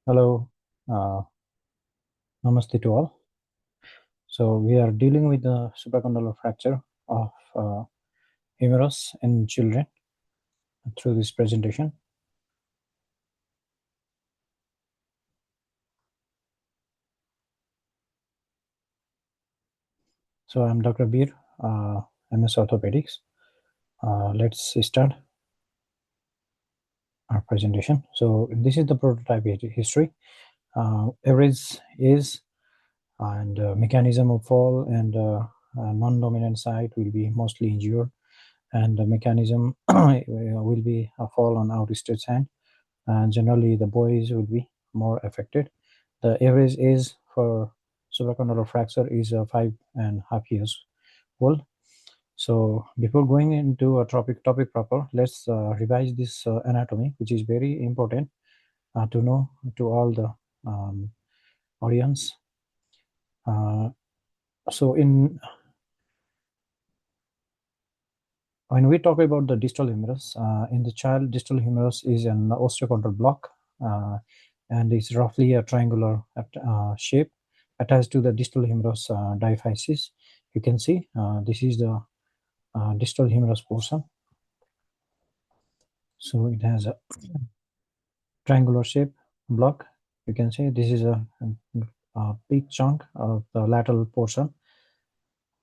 Hello, namaste to all. So we are dealing with the supracondylar fracture of humerus in children through this presentation. So I'm Dr. Bir, MS Orthopaedics. Let's start our presentation. So this is the prototype history. Average is and mechanism of fall and non-dominant side will be mostly injured, and the mechanism will be a fall on outstretched hand, and generally the boys will be more affected. The average age for supracondylar fracture is 5.5 years old. So before going into a topic proper, let's revise this anatomy, which is very important to know to all the audience. So when we talk about the distal humerus, in the child, distal humerus is an osteochondral block, and it's roughly a triangular shape attached to the distal humerus diaphysis. You can see this is the distal humerus portion. So it has a triangular shape block. You can see this is a big chunk of the lateral portion.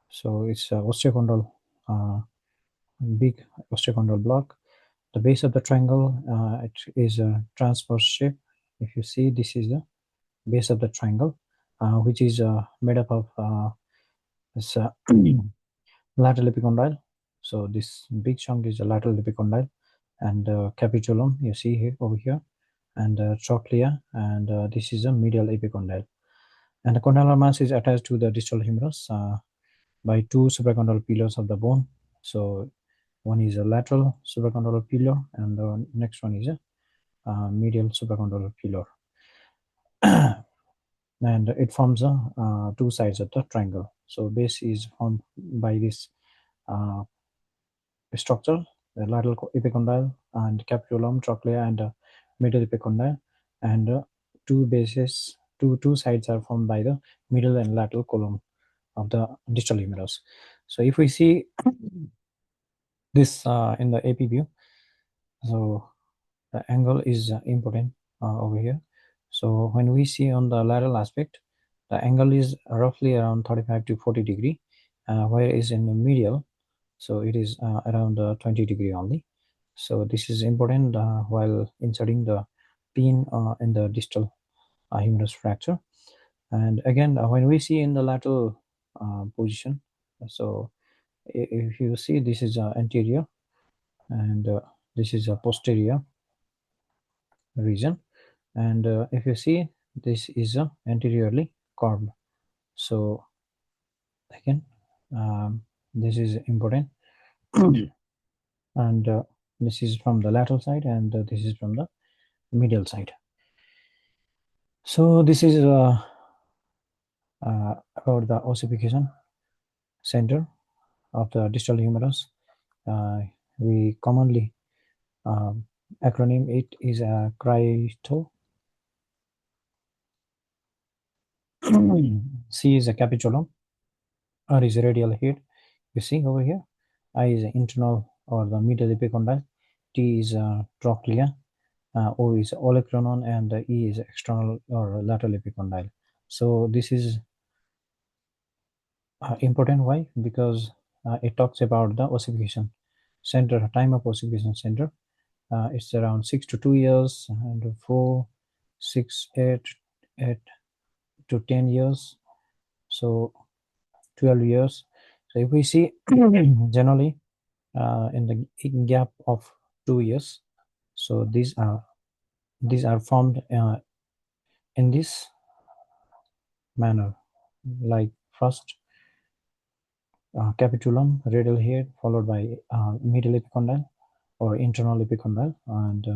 So it's a osteochondral, big osteochondral block. The base of the triangle, it is a transverse shape. If you see, this is the base of the triangle, which is made up of this lateral epicondyle. So this big chunk is a lateral epicondyle, and capitulum you see here over here, and trochlea, and this is a medial epicondyle. And the condylar mass is attached to the distal humerus by two supracondylar pillars of the bone. So one is a lateral supracondylar pillar, and the next one is a medial supracondylar pillar. And it forms two sides of the triangle. So base is formed by this structure, the lateral epicondyle and capitulum, trochlea, and middle epicondyle, and two sides are formed by the middle and lateral column of the distal humerus. So if we see this in the AP view, so the angle is important over here. So when we see on the lateral aspect, the angle is roughly around 35 to 40 degree, whereas in the medial, so it is around 20 degree only. So this is important while inserting the pin in the distal humerus fracture. And again, when we see in the lateral position, so if you see, this is anterior, and this is a posterior region, and if you see, this is anteriorly curved. So again, this is important. And this is from the lateral side, and this is from the medial side. So this is about the ossification center of the distal humerus. We commonly acronym it is a CRITO. C is a capitulum, R is a radial head. You see over here, I is internal or the medial epicondyle, T is trochlea, O is olecranon, and E is external or lateral epicondyle. So this is important. Why? Because it talks about the ossification center, time of ossification center. It's around 6 to 2 years, and 4, 6, 8 to 10 years. So 12 years. So if we see generally in the gap of 2 years, so these are formed in this manner, like first capitulum, radial head, followed by medial epicondyle or internal epicondyle, and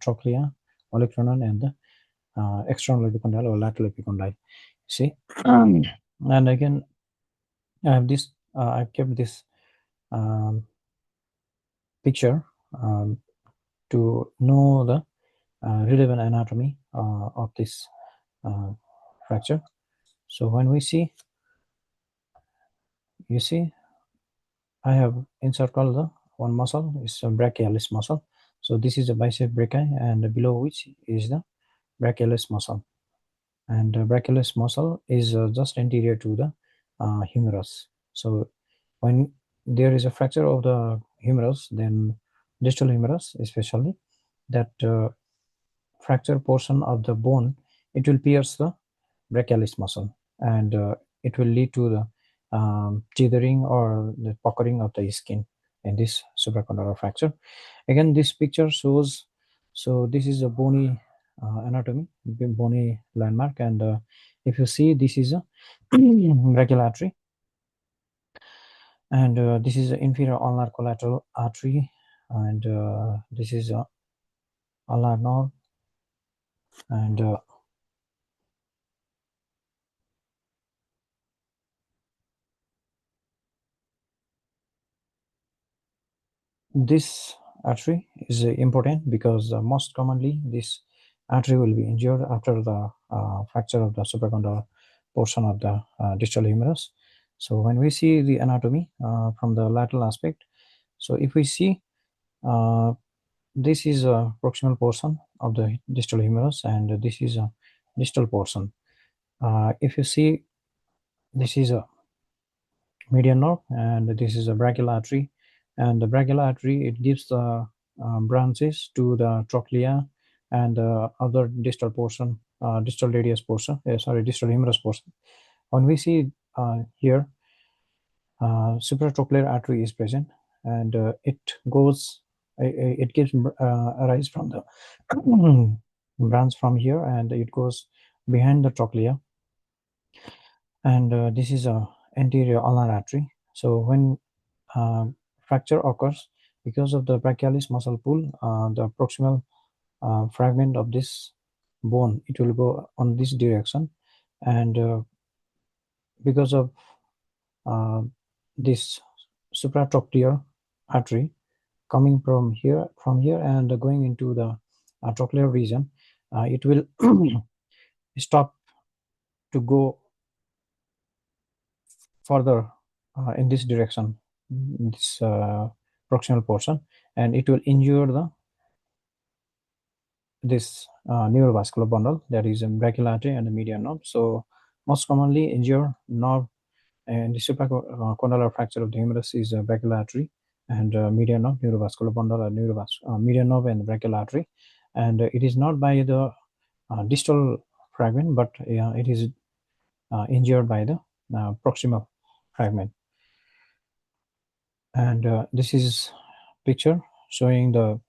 trochlea, olecranon, and the external epicondyle or lateral epicondyle. See, and again, I have this. I've kept this picture to know the relevant anatomy of this fracture. So when we see, you see, I have encircled the one muscle is a brachialis muscle. So this is the bicep brachii, and below which is the brachialis muscle. And the brachialis muscle is just anterior to the humerus. So when there is a fracture of the humerus, then distal humerus especially, that fracture portion of the bone, it will pierce the brachialis muscle, and it will lead to the tethering or the puckering of the skin in this supracondylar fracture. Again, this picture shows, so this is a bony anatomy, bony landmark, and if you see, this is a brachial artery, and this is the inferior ulnar collateral artery, and this is a ulnar nerve, and this artery is important because most commonly this artery will be injured after the fracture of the supracondylar portion of the distal humerus. So when we see the anatomy from the lateral aspect, so if we see, this is a proximal portion of the distal humerus, and this is a distal portion. If you see, this is a median nerve, and this is a brachial artery, and the brachial artery, it gives the branches to the trochlea and other distal portion, distal radius portion, distal humerus portion. When we see here, supratrochlear artery is present, and it goes, it gives a rise from the branch from here, and it goes behind the trochlea, and this is a anterior ulnar artery. So when fracture occurs, because of the brachialis muscle pull, the proximal fragment of this bone, it will go on this direction, and because of this supratrochlear artery coming from here and going into the trochlear region, it will stop to go further in this direction, this proximal portion, and it will injure the this neurovascular bundle, that is a brachial artery and the median nerve. So most commonly injured nerve and the supracondylar fracture of the humerus is a brachial artery and median nerve, neurovascular bundle, or median nerve and brachial artery, and it is not by the distal fragment, but it is injured by the proximal fragment. And this is picture showing the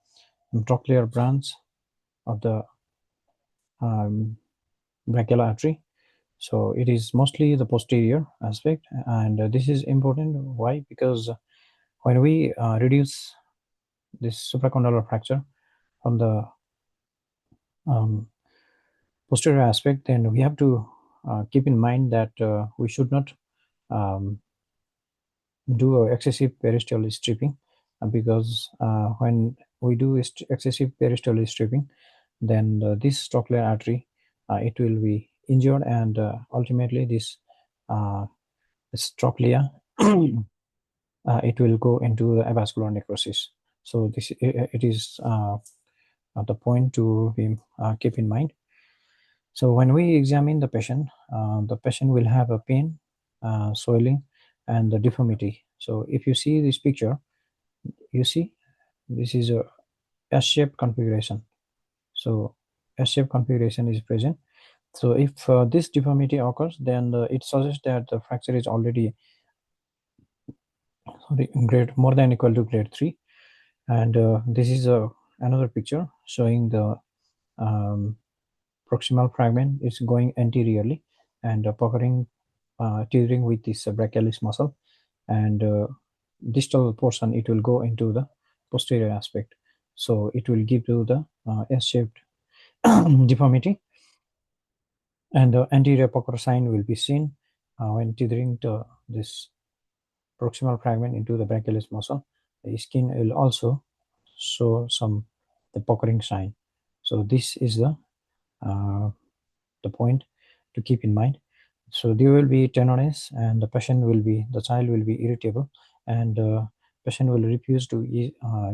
trochlear branch of the brachial artery. So it is mostly the posterior aspect, and this is important. Why? Because when we reduce this supracondylar fracture from the posterior aspect, then we have to keep in mind that we should not do excessive periosteal stripping, because when we do excessive periosteal stripping, then this trochlear artery, it will be injured, and ultimately this trochlea it will go into the avascular necrosis. So this it is the point to be keep in mind. So when we examine the patient will have a pain, swelling, and the deformity. So if you see this picture, you see this is a S-shaped configuration. So S-shaped configuration is present. So if this deformity occurs, then it suggests that the fracture is already grade more than equal to grade 3. And this is another picture showing the proximal fragment is going anteriorly and puckering, tethering with this brachialis muscle, and distal portion, it will go into the posterior aspect. So it will give you the S-shaped deformity, and the anterior pucker sign will be seen when tethering this proximal fragment into the brachialis muscle. The skin will also show the puckering sign. So this is the point to keep in mind. So there will be tenderness, and the child will be irritable, and patient will refuse to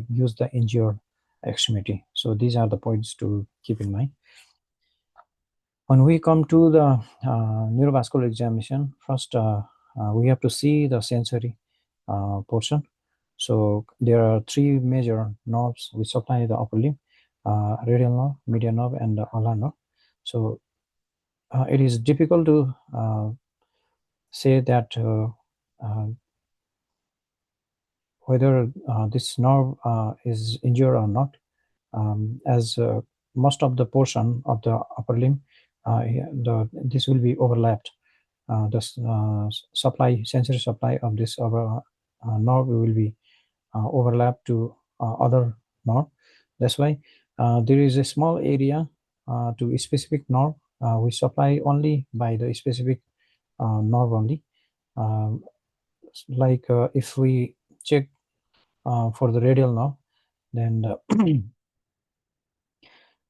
use the injured extremity. So these are the points to keep in mind. When we come to the neurovascular examination, first we have to see the sensory portion. So there are three major nerves which supply the upper limb: radial nerve, medial nerve, and the ulnar nerve. So it is difficult to say that whether this nerve is injured or not, as most of the portion of the upper limb, this will be overlapped. The sensory supply of this nerve will be overlapped to other nerve. That's why there is a small area to a specific nerve we supply only by the specific nerve only. Like if we check for the radial nerve, then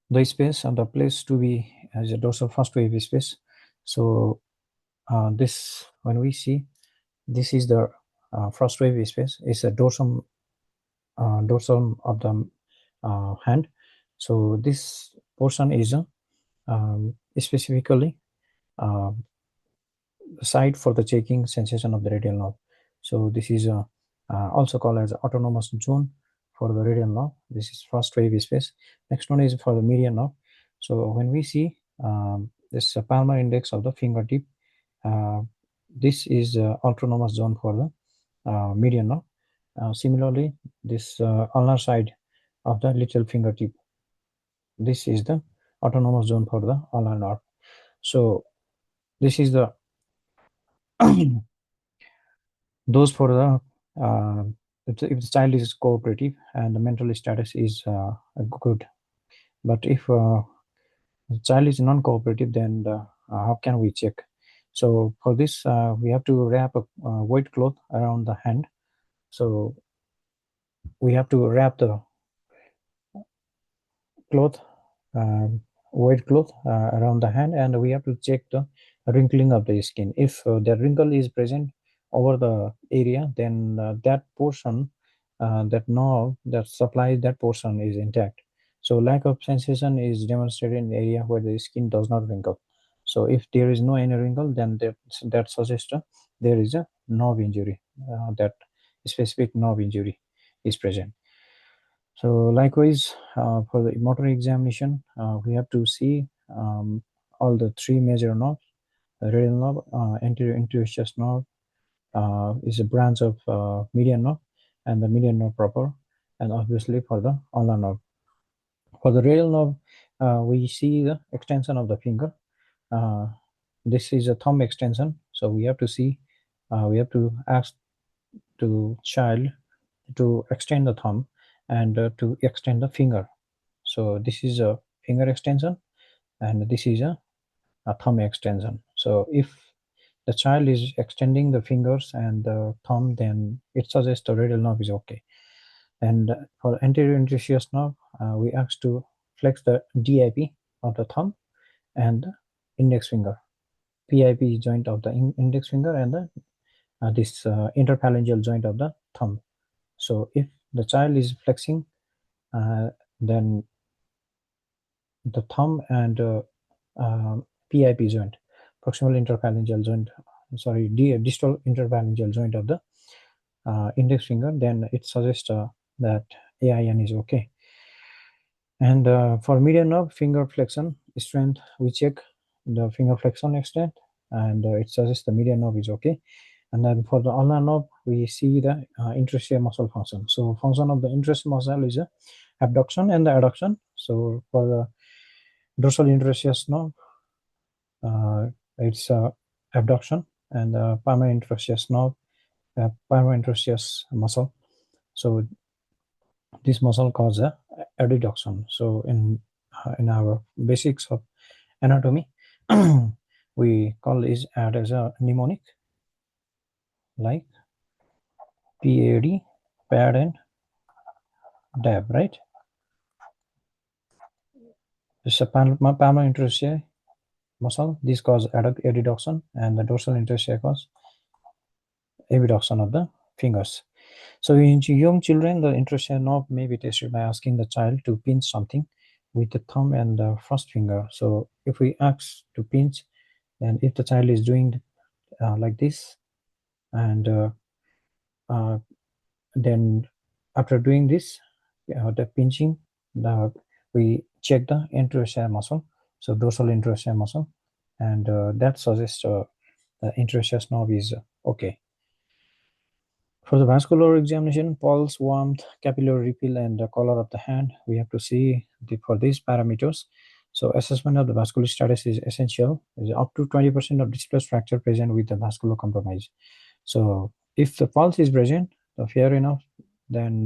the space and the place to be as a dorsal first wave space. So this, when we see, this is the first wave space. It's a dorsum of the hand. So this portion is specifically the site for the checking sensation of the radial nerve. So this is also called as autonomous zone for the radial nerve. This is first wave space. Next one is for the median nerve. So when we see this palmar index of the fingertip, this is autonomous zone for the median nerve. Similarly, this ulnar side of the little fingertip, this is the autonomous zone for the ulnar nerve. So this is the those for the if the child is cooperative and the mental status is good. But if the child is non-cooperative, then how can we check? So for this, we have to wrap a white cloth around the hand. So we have to wrap the cloth, white cloth around the hand, and we have to check the wrinkling of the skin. If the wrinkle is present over the area, then that portion, that nerve that supplies that portion is intact. So lack of sensation is demonstrated in the area where the skin does not wrinkle. So if there is no any wrinkle, then that suggests there is a nerve injury, that specific nerve injury is present. So likewise, for the motor examination, we have to see all the three major nerves. The radial nerve, anterior interosseous nerve is a branch of median nerve, and the median nerve proper, and obviously for the ulnar nerve. For the radial nerve, we see the extension of the finger. This is a thumb extension, so we have to see, we have to ask to child to extend the thumb and to extend the finger. So this is a finger extension, and this is a thumb extension. So if the child is extending the fingers and the thumb, then it suggests the radial nerve is okay. And for anterior interosseous nerve, we ask to flex the DIP of the thumb and the index finger. PIP joint of the index finger, and the this interphalangeal joint of the thumb. So if the child is flexing, then the thumb and PIP joint, proximal interphalangeal joint, sorry, distal interphalangeal joint of the index finger, then it suggests that AIN is okay. And for median nerve, finger flexion strength, we check the finger flexion extent, and it suggests the median nerve is okay. And then for the ulnar nerve, we see the interosseous muscle function. So function of the interosseous muscle is abduction and the adduction. So for the dorsal interosseous nerve, it's abduction, and the palmar interosseous nerve, palmar interosseous muscle. So this muscle causes adduction. So in our basics of anatomy, we call this ad as a mnemonic, like PAD, pad and dab, right? This is a palmar interossei muscle. This causes adduction, and the dorsal interossei cause abduction of the fingers. So in young children, the interossei nerve may be tested by asking the child to pinch something with the thumb and the first finger. So if we ask to pinch, and if the child is doing like this, and then after doing this, the pinching, we check the interossei muscle, so dorsal interossei muscle, and that suggests the interossei nerve is okay. For the vascular examination, pulse, warmth, capillary refill, and the color of the hand, we have to see for these parameters. So assessment of the vascular status is essential. Is up to 20% of displaced fracture present with the vascular compromise. So if the pulse is present, fair enough, then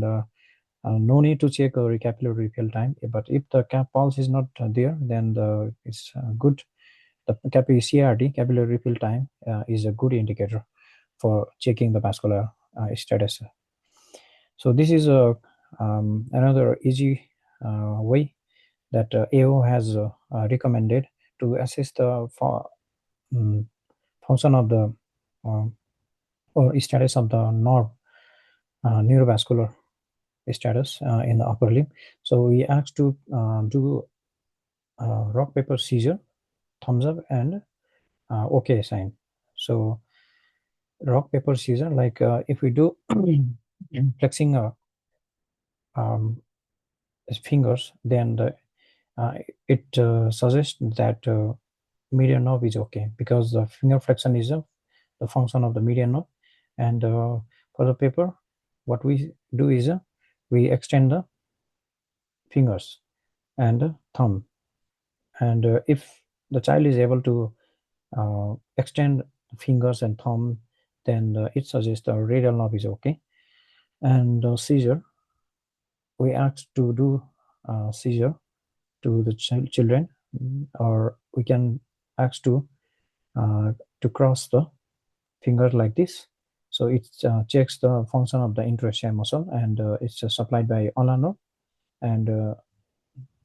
no need to check a capillary refill time. But if the pulse is not there, then it's good. The CRT, capillary refill time, is a good indicator for checking the vascular status. So this is another easy way that AO has recommended to assess the function of the or status of the nerve, neurovascular status in the upper limb. So we asked to do rock paper scissors, thumbs up, and OK sign. So rock paper scissors, like if we do flexing fingers, then it suggests that median nerve is okay, because the finger flexion is the function of the median nerve. And for the paper, what we do is we extend the fingers and thumb, and if the child is able to extend fingers and thumb, then it suggests the radial nerve is okay. And seizure, we asked to do seizure to the children, or we can ask to cross the finger like this. So it checks the function of the interossei muscle, and it's supplied by ulnar nerve. And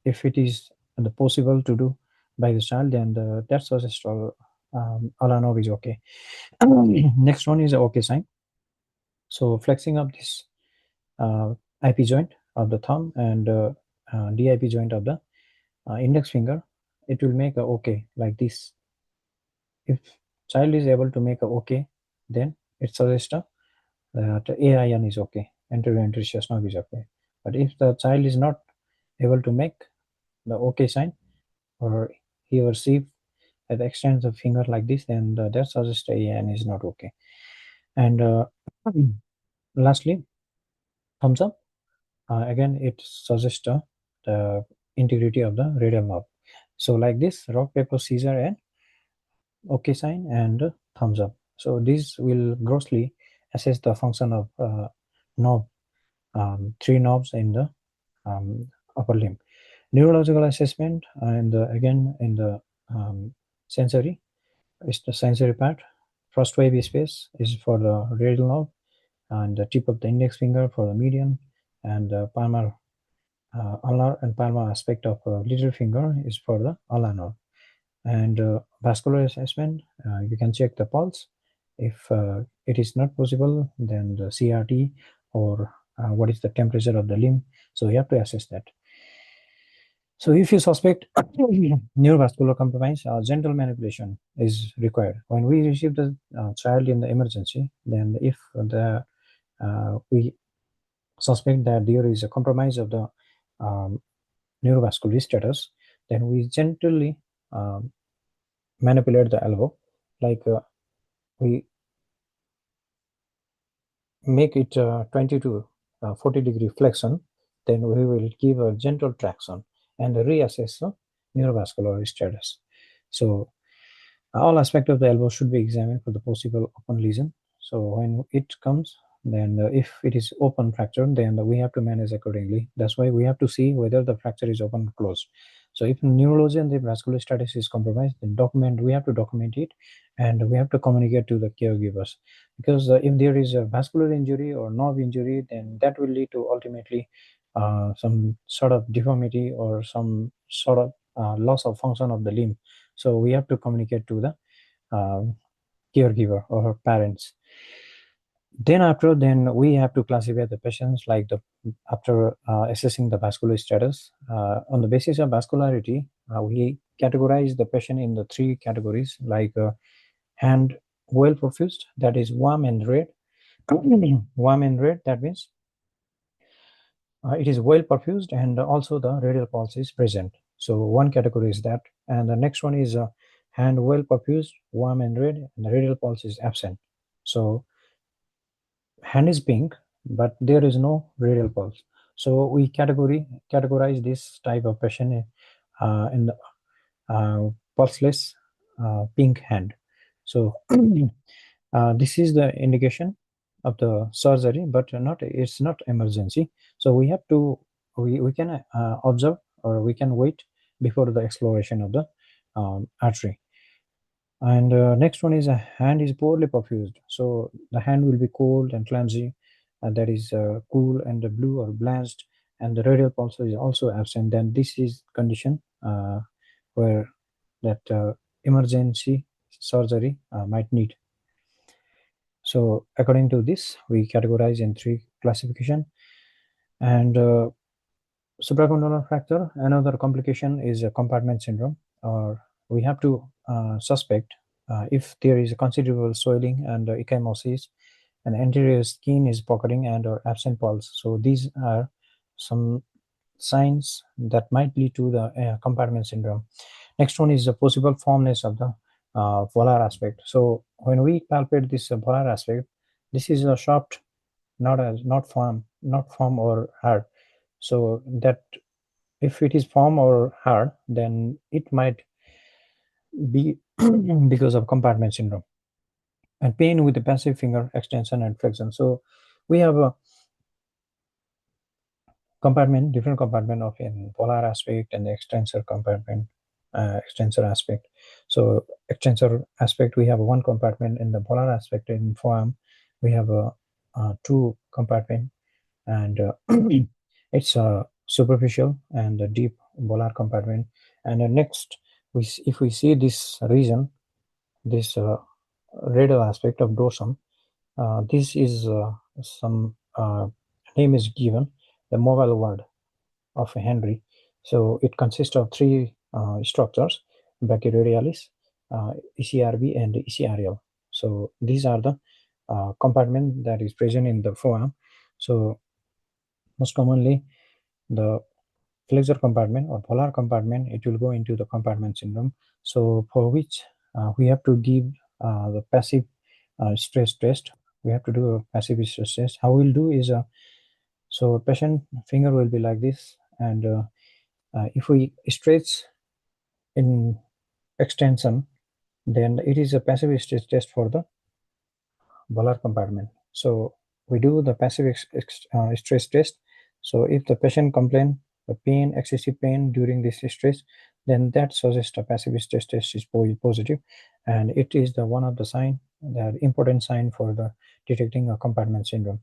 if it is possible to do by the child, then that suggests ulnar nerve is okay. Next one is OK sign. So flexing up this IP joint of the thumb and DIP joint of the index finger, it will make a OK like this. If child is able to make a OK, then it suggests that AIN is okay, anterior interossei nerve is okay. But if the child is not able to make the OK sign, or he or she extends the finger like this, then that suggests AIN is not okay. And lastly, thumbs up. Again, it suggests the integrity of the radial nerve. So like this, rock, paper, scissors, and OK sign, and thumbs up. So this will grossly assess the function of nerve, 3 knobs in the upper limb. Neurological assessment, and again in the sensory, is the sensory part. First wave space is for the radial nerve, and the tip of the index finger for the median, and the palmar, ulnar and palmar aspect of little finger is for the ulnar nerve. And vascular assessment, you can check the pulse. If it is not possible, then the CRT, or what is the temperature of the limb. So you have to assess that. So if you suspect neurovascular compromise, gentle manipulation is required. When we receive the child in the emergency, then if we suspect that there is a compromise of the neurovascular status, then we gently manipulate the elbow, like we make it 20 to 40 degree flexion, then we will give a gentle traction and reassess the neurovascular status. So all aspects of the elbow should be examined for the possible open lesion. So when it comes, then if it is open fracture, then we have to manage accordingly. That's why we have to see whether the fracture is open or closed. So if neurology and the vascular status is compromised, then we have to document it, and we have to communicate to the caregivers. Because if there is a vascular injury or nerve injury, then that will lead to ultimately some sort of deformity or some sort of loss of function of the limb. So we have to communicate to the caregiver or parents. Then we have to classify the patients like after assessing the vascular status. On the basis of vascularity, we categorize the patient in the 3 categories, like hand well perfused, that is warm and red. Warm and red, that means it is well perfused and also the radial pulse is present. So one category is that, and the next one is hand well perfused, warm and red, and the radial pulse is absent. So hand is pink, but there is no radial pulse. So we categorize this type of patient in the pulseless pink hand. So this is the indication of the surgery, but it's not emergency. So we have to we can observe, or we can wait before the exploration of the artery. And next one is a hand is poorly perfused. So the hand will be cold and clumsy, and that is cool and blue or blanched, and the radial pulse is also absent. Then this is condition where that emergency surgery might need. So according to this, we categorize in 3 classification. And supracondylar fracture, another complication is a compartment syndrome, or we have to suspect if there is a considerable swelling and ecchymosis, and anterior skin is puckering and or absent pulse. So these are some signs that might lead to the compartment syndrome. Next one is the possible firmness of the volar aspect. So when we palpate this volar aspect, this is a soft, not firm or hard. So that if it is firm or hard, then it might be because of compartment syndrome. And pain with the passive finger extension and flexion. So we have a different compartment of in volar aspect and the extensor compartment, extensor aspect. So extensor aspect, we have one compartment. In the volar aspect in forearm, we have a 2 compartment, and it's a superficial and a deep volar compartment. And next, if we see this region, this radial aspect of dorsum, this is some name is given, the mobile word of Henry. So it consists of 3 structures: brachyradialis, ECRB, and ECRL. So these are the compartment that is present in the forearm. So most commonly, the flexor compartment or volar compartment, it will go into the compartment syndrome. So for which we have to give the passive stress test. We have to do a passive stress test. How we'll do is, so patient finger will be like this, and if we stretch in extension, then it is a passive stress test for the volar compartment. So we do the passive stress test. So if the patient complain the pain, excessive pain during this stress, then that suggests a passive stress test is positive, and it is the one of the sign, the important sign for the detecting a compartment syndrome.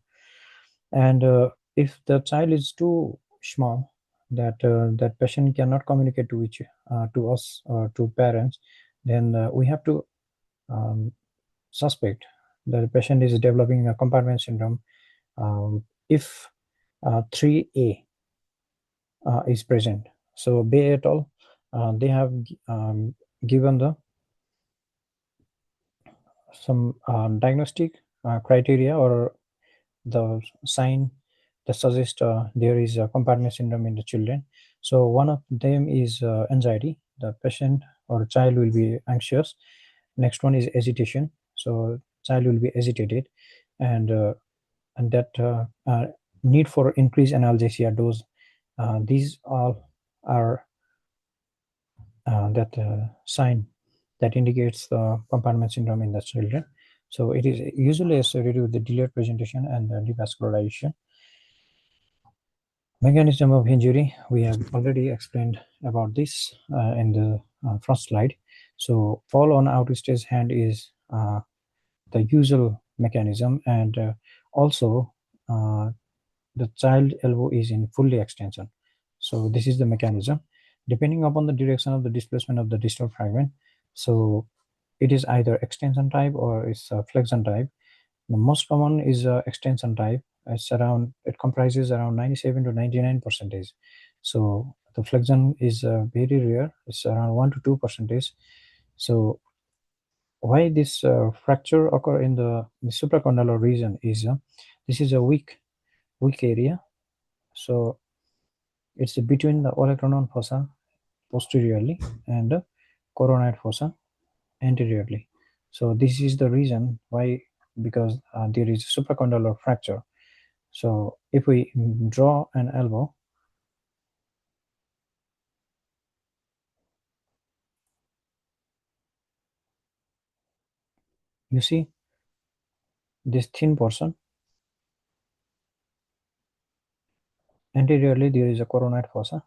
And if the child is too small that that patient cannot communicate to us or to parents, then we have to suspect that the patient is developing a compartment syndrome if 3A is present. So Bay et al. They have given some diagnostic criteria or the sign that suggest there is a compartment syndrome in the children. So one of them is anxiety. The patient or child will be anxious. Next one is agitation. So child will be agitated, and that need for increased analgesia dose. These all are that sign that indicates the compartment syndrome in the children. So it is usually associated with the delayed presentation and devascularization. Mechanism of injury, we have already explained about this in the first slide. So fall on outstretched hand is the usual mechanism, and also the child elbow is in fully extension. So this is the mechanism. depending upon the direction of the displacement of the distal fragment. So it is either extension type or it's flexion type. The most common is extension type. It comprises around 97 to 99 percentage. So the flexion is very rare. It's around 1 to 2 percentage. So why this fracture occur in the supracondylar region is this is a weak area. So it's between the olecranon fossa posteriorly and the coronoid fossa anteriorly. So this is the reason why, because there is supracondylar fracture. So if we draw an elbow, you see this thin portion. Anteriorly there is a coronoid fossa,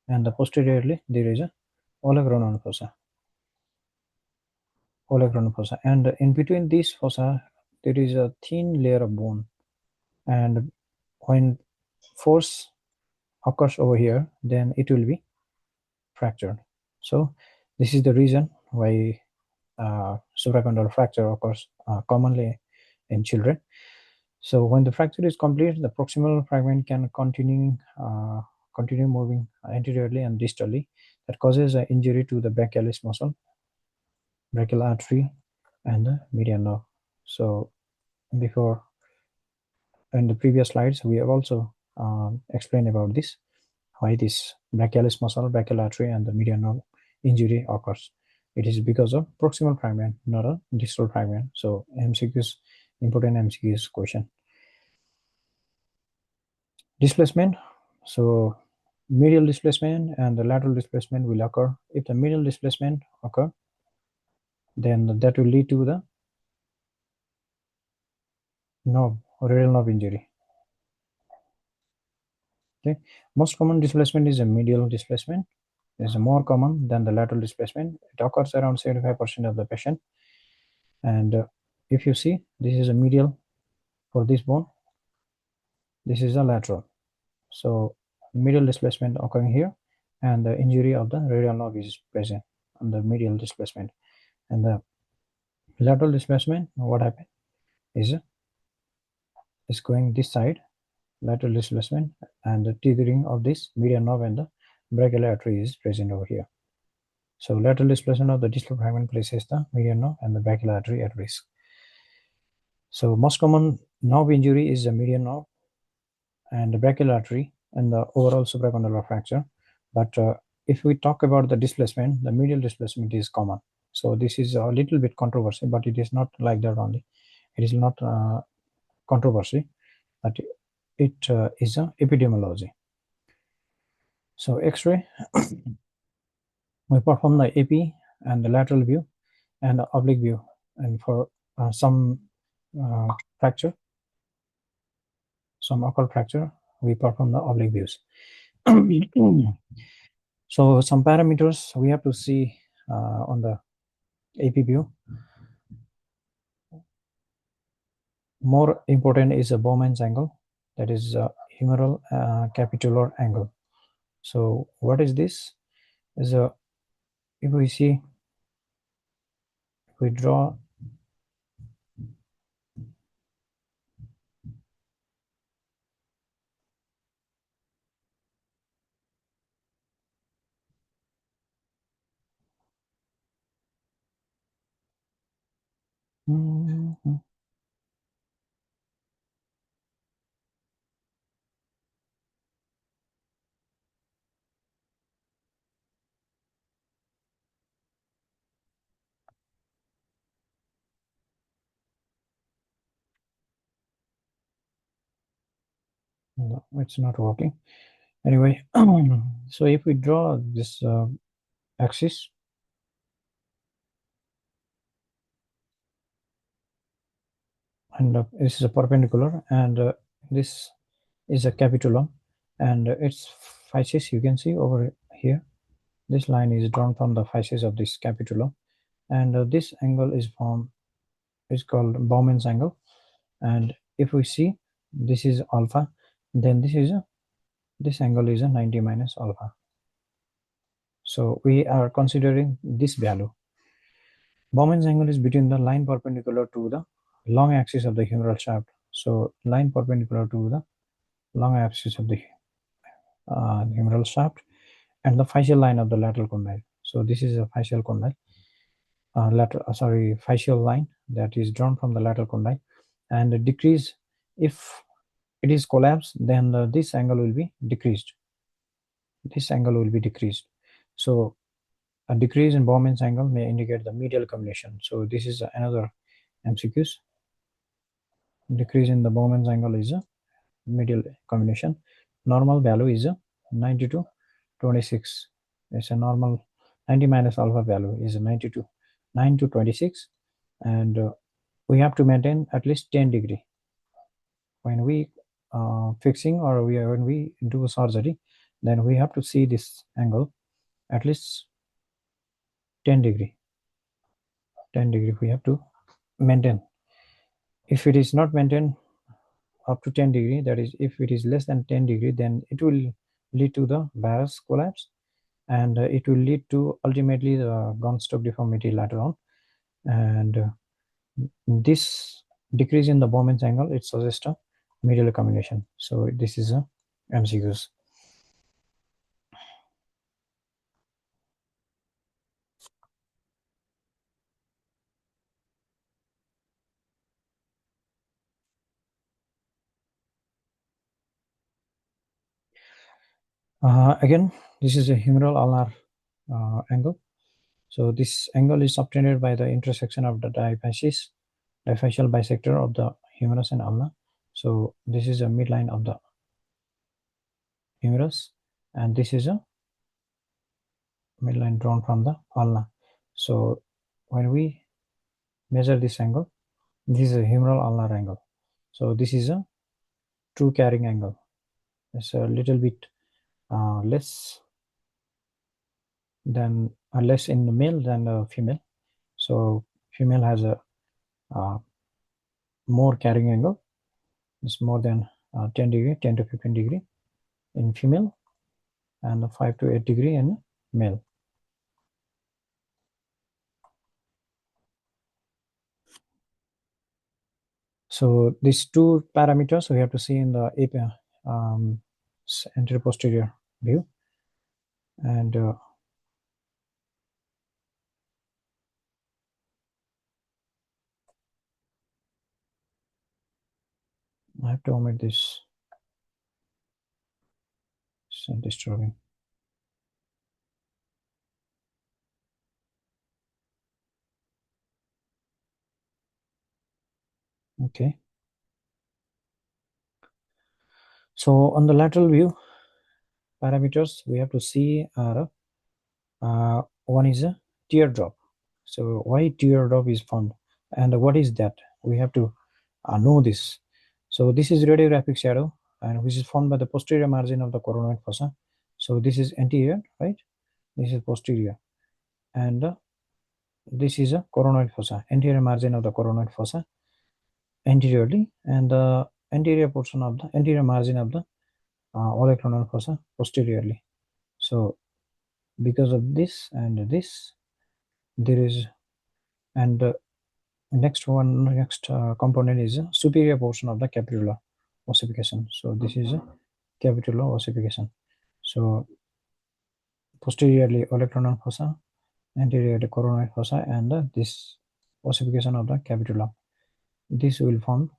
and the posteriorly there is a olecranon fossa, and in between this fossa there is a thin layer of bone, and when force occurs over here, then it will be fractured. So this is the reason why supracondylar fracture occurs commonly in children. So when the fracture is complete, the proximal fragment can continue moving anteriorly and distally. That causes an injury to the brachialis muscle, brachial artery, and the median nerve. So before, in the previous slides, we have also explained about this, why this brachialis muscle, brachial artery, and the median nerve injury occurs. It is because of proximal fragment, not a distal fragment. So MCQs, important MCQs question. Displacement. So medial displacement and the lateral displacement will occur. If the medial displacement occur, then that will lead to the nerve, radial nerve injury. Okay. Most common displacement is a medial displacement. It is more common than the lateral displacement. It occurs around 75% of the patient. And if you see, this is a medial for this bone. This is a lateral. So medial displacement occurring here, and the injury of the radial nerve is present on the medial displacement. And the lateral displacement, what happened is going this side, lateral displacement, and the tethering of this median nerve and the brachial artery is present over here. So lateral displacement of the distal fragment places the median nerve and the brachial artery at risk. So most common nerve injury is the median nerve and the brachial artery and the overall supracondylar fracture. But if we talk about the displacement, the medial displacement is common. So this is a little bit controversial, but it is not like that only. It is not controversy, but it is a epidemiology. So X-ray, we perform the AP and the lateral view and the oblique view, and for some fracture, some occult fracture, we perform the oblique views. So some parameters we have to see on the AP view. More important is a Bowman's angle, that is humeral capitular angle. So what is this? Is a, if we see, if we draw no, it's not working. Anyway, so if we draw this axis, and this is a perpendicular, and this is a capitulum, and its faces you can see over here. This line is drawn from the faces of this capitulum, and this angle is called Bowman's angle. And if we see, this is alpha, then this is This angle is a 90 minus alpha. So we are considering this value. Bowman's angle is between the line perpendicular to the long axis of the humeral shaft. So line perpendicular to the long axis of the humeral shaft and the fascial line of the lateral condyle. So this is a fascial condyle, fascial line that is drawn from the lateral condyle, and the decrease, if it is collapsed, then this angle will be decreased. This angle will be decreased. So a decrease in Bowman's angle may indicate the medial combination. So this is another MCQs. Decrease in the Bowman's angle is a medial combination. Normal value is a 90 to 26. It's a normal 90 minus alpha value is a 92, 9 to 26, and we have to maintain at least 10 degree when we fixing, or when we do surgery. Then we have to see this angle at least 10 degree. 10 degree we have to maintain. If it is not maintained up to 10 degree, that is, if it is less than 10 degree, then it will lead to the varus collapse, and it will lead to ultimately the gunstock deformity later on. And this decrease in the Bowman's angle, it suggests a medial combination. So this is a MCQs. Again, this is a humeral ulnar angle. So this angle is obtained by the intersection of the diaphyseal bisector of the humerus and ulna. So this is a midline of the humerus, and this is a midline drawn from the ulna. So when we measure this angle, this is a humeral ulnar angle. So this is a true carrying angle. It's a little bit less in the male than the female. So female has a more carrying angle. It's more than 10 degree, 10 to 15 degree in female, and 5 to 8 degree in male. So these two parameters we have to see in the anterior posterior view, and I have to omit this. It's disturbing. Okay. So on the lateral view, parameters we have to see are one is a teardrop. So why teardrop is formed, and what is that? We have to know this. So this is radiographic shadow, and which is formed by the posterior margin of the coronoid fossa. So this is anterior, right? This is posterior, and this is a coronoid fossa, anterior margin of the coronoid fossa anteriorly, and the anterior portion of the anterior margin of the olecranon fossa posteriorly. So because of this and this, there is, and next component is a superior portion of the capitular ossification. So this is a capitular ossification. So posteriorly olecranon fossa, anteriorly coronoid fossa, and this ossification of the capitula. This will form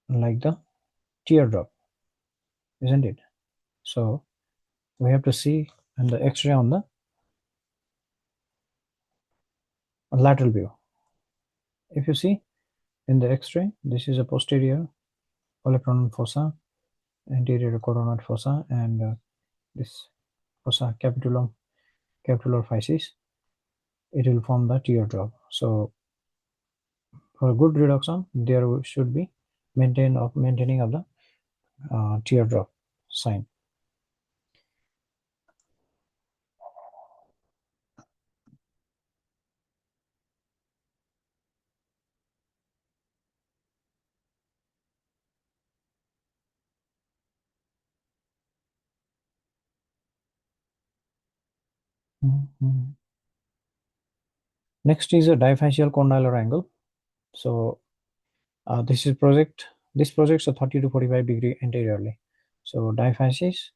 like the teardrop, isn't it? So we have to see in the X-ray on the lateral view. If you see in the X-ray, this is a posterior olecranon fossa, anterior coronoid fossa, and this fossa capitular physis. It will form the teardrop. So for good reduction, there should be maintaining of the teardrop sign. Next is a diaphyseal condylar angle. So this is project. This projects a 30 to 45 degree anteriorly. So diaphysis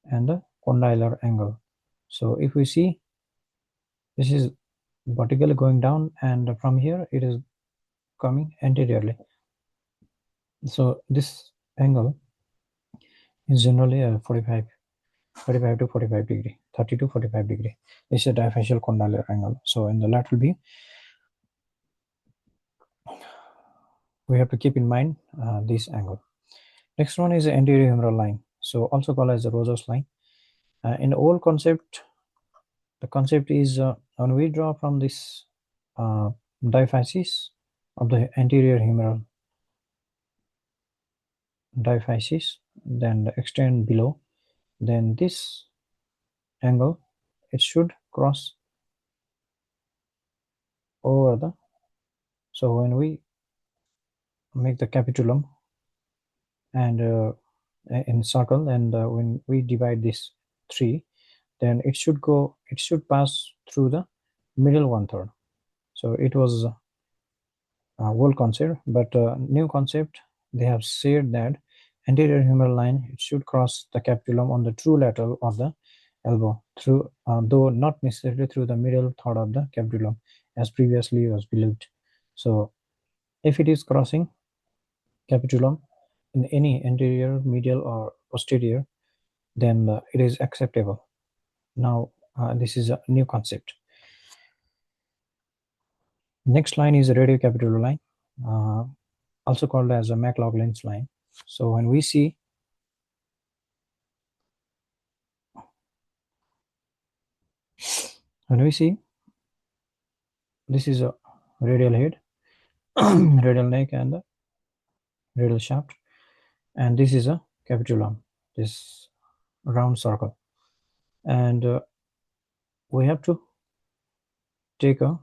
and the condylar angle. So if we see, this is vertically going down, and from here it is coming anteriorly. So this angle is generally a 45 to 45 degree, 30 to 45 degree. This is a diaphyseal condylar angle. So in the lateral view, we have to keep in mind this angle. Next one is the anterior humeral line, so also called as the Rose's line. In the old concept, the concept is when we draw from this diaphysis of the anterior humeral diaphysis, then extend below, then this angle, it should cross over the, so when we make the capitulum and in circle, and when we divide this 3, then it should pass through the middle 1/3. So it was old concept, but new concept, they have said that anterior humeral line, it should cross the capitulum on the true lateral of the elbow, through though not necessarily through the middle third of the capitulum as previously was believed. So if it is crossing capitulum in any anterior, medial, or posterior, then it is acceptable. Now this is a new concept. Next line is a radiocapitular line, also called as a McLaughlin's line. So when we see this is a radial head, radial neck, and the radial shaft, and this is a capitulum, this round circle, and we have to take a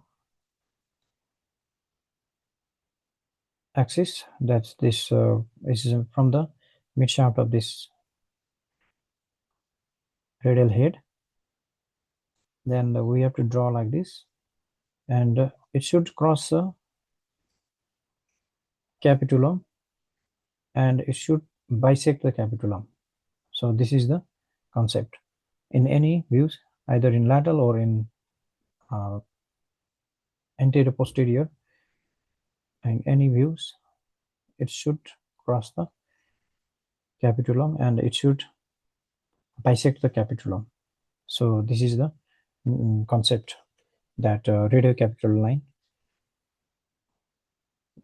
axis, that's this is from the mid shaft of this radial head, then we have to draw like this, and it should cross the capitulum, and it should bisect the capitulum. So this is the concept. In any views, either in lateral or in anterior posterior, in any views, it should cross the capitulum and it should bisect the capitulum. So this is the concept, that radiocapitular line,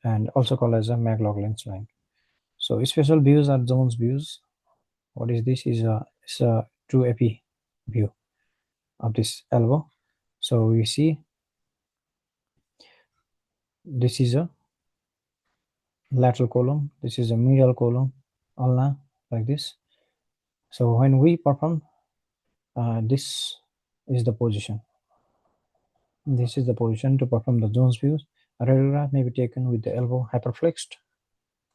and also called as a McLaughlin's line. So special views are Jones views. What is this? It's a true epi view of this elbow. So we see this is a lateral column, this is a medial column, ulna, like this. So when we perform, this is the position. This is the position to perform the Jones views. A radiograph may be taken with the elbow hyperflexed.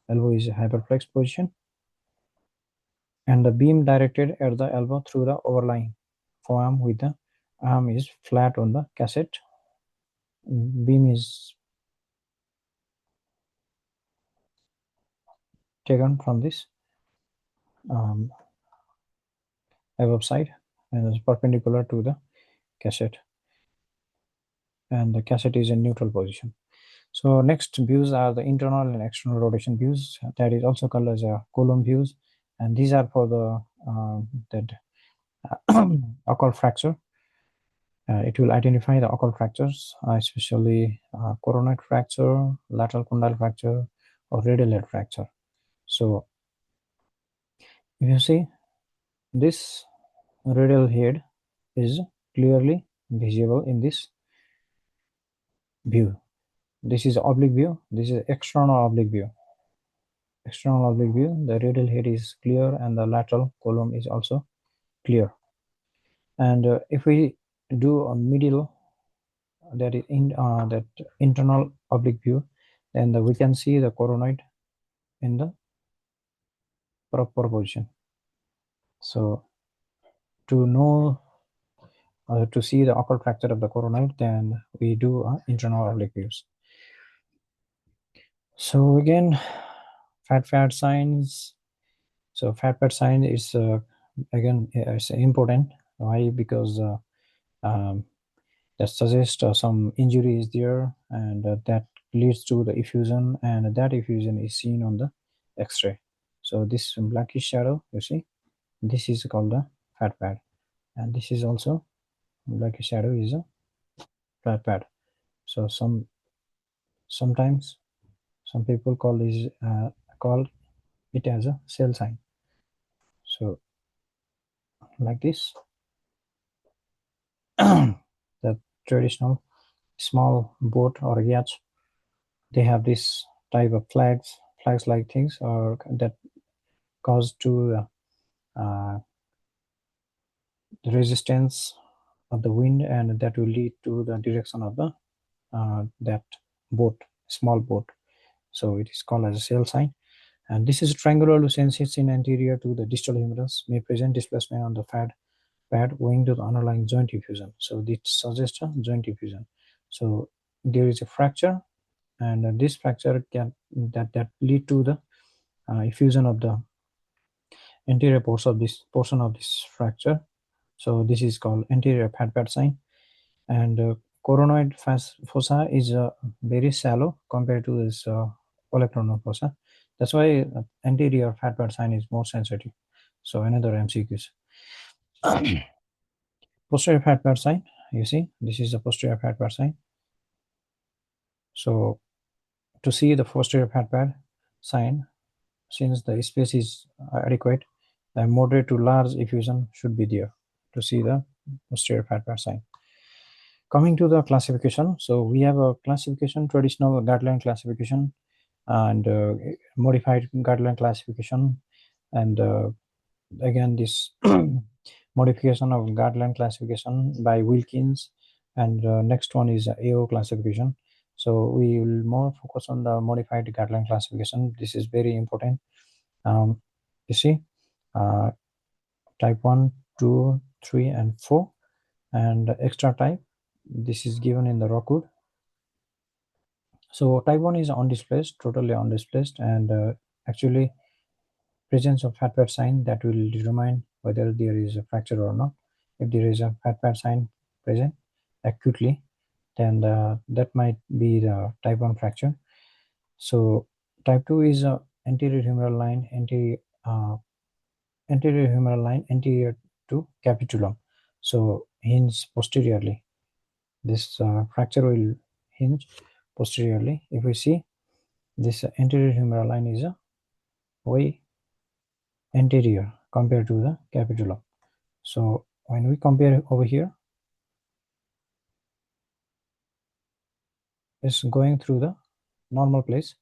Elbow is a hyperflexed position, and the beam directed at the elbow through the overlying forearm with the arm is flat on the cassette. Beam is taken from this above side and is perpendicular to the cassette, and the cassette is in neutral position. So next views are the internal and external rotation views, that is also called as a column views, and these are for the that occult fracture. It will identify the occult fractures, especially coronoid fracture, lateral condyle fracture, or radial head fracture. So if you see, this radial head is clearly visible in this view. This is oblique view. This is external oblique view. External oblique view, the radial head is clear and the lateral column is also clear. And if we do a medial, that is in that internal oblique view, then we can see the coronoid in the proper position. So to know to see the occult fracture of the coronoid, then we do internal oblique views. So again, fat signs. So fat sign is again it's important. Why? Because that suggests some injury is there, and that leads to the effusion, and that effusion is seen on the X-ray. So this blackish shadow, you see, this is called the fat pad, and this is also blackish shadow is a fat pad. So sometimes some people call it as a cell sign. So like this, the traditional small boat or yacht, they have this type of flags like things, or that cause to the resistance of the wind, and that will lead to the direction of the that boat, small boat. So it is called as a sail sign. And this is a triangular lucent sits in anterior to the distal humerus, may present displacement on the fat pad owing to the underlying joint effusion. So this suggests a joint effusion. So there is a fracture, and this fracture can that lead to the effusion of the anterior portion of this fracture. So this is called anterior fat pad sign. And coronoid fossa is very shallow compared to this olecranon fossa. That's why anterior fat pad sign is more sensitive. So another MCQs. Posterior fat pad sign, you see, this is the posterior fat pad sign. So to see the posterior fat pad sign, since the space is adequate, the moderate to large effusion should be there to see the posterior fat pad sign. Coming to the classification, so we have a classification, traditional Gartland classification, and modified Gartland classification, and again this modification of Gartland classification by Wilkins, and next one is AO classification. So we will more focus on the modified Gartland classification. This is very important. You see, type 1, 2, 3, and 4, and extra type. This is given in the Rockwood. So type 1 is undisplaced, totally undisplaced, and actually presence of fat pad sign that will determine whether there is a fracture or not. If there is a fat pad sign present acutely, then that might be the type 1 fracture. So type 2 is a anterior humeral line, anterior humeral line anterior to capitulum. So hinge posteriorly. This fracture will hinge posteriorly. If we see, this anterior humeral line is way anterior compared to the capitulum. So when we compare over here, it's going through the normal place,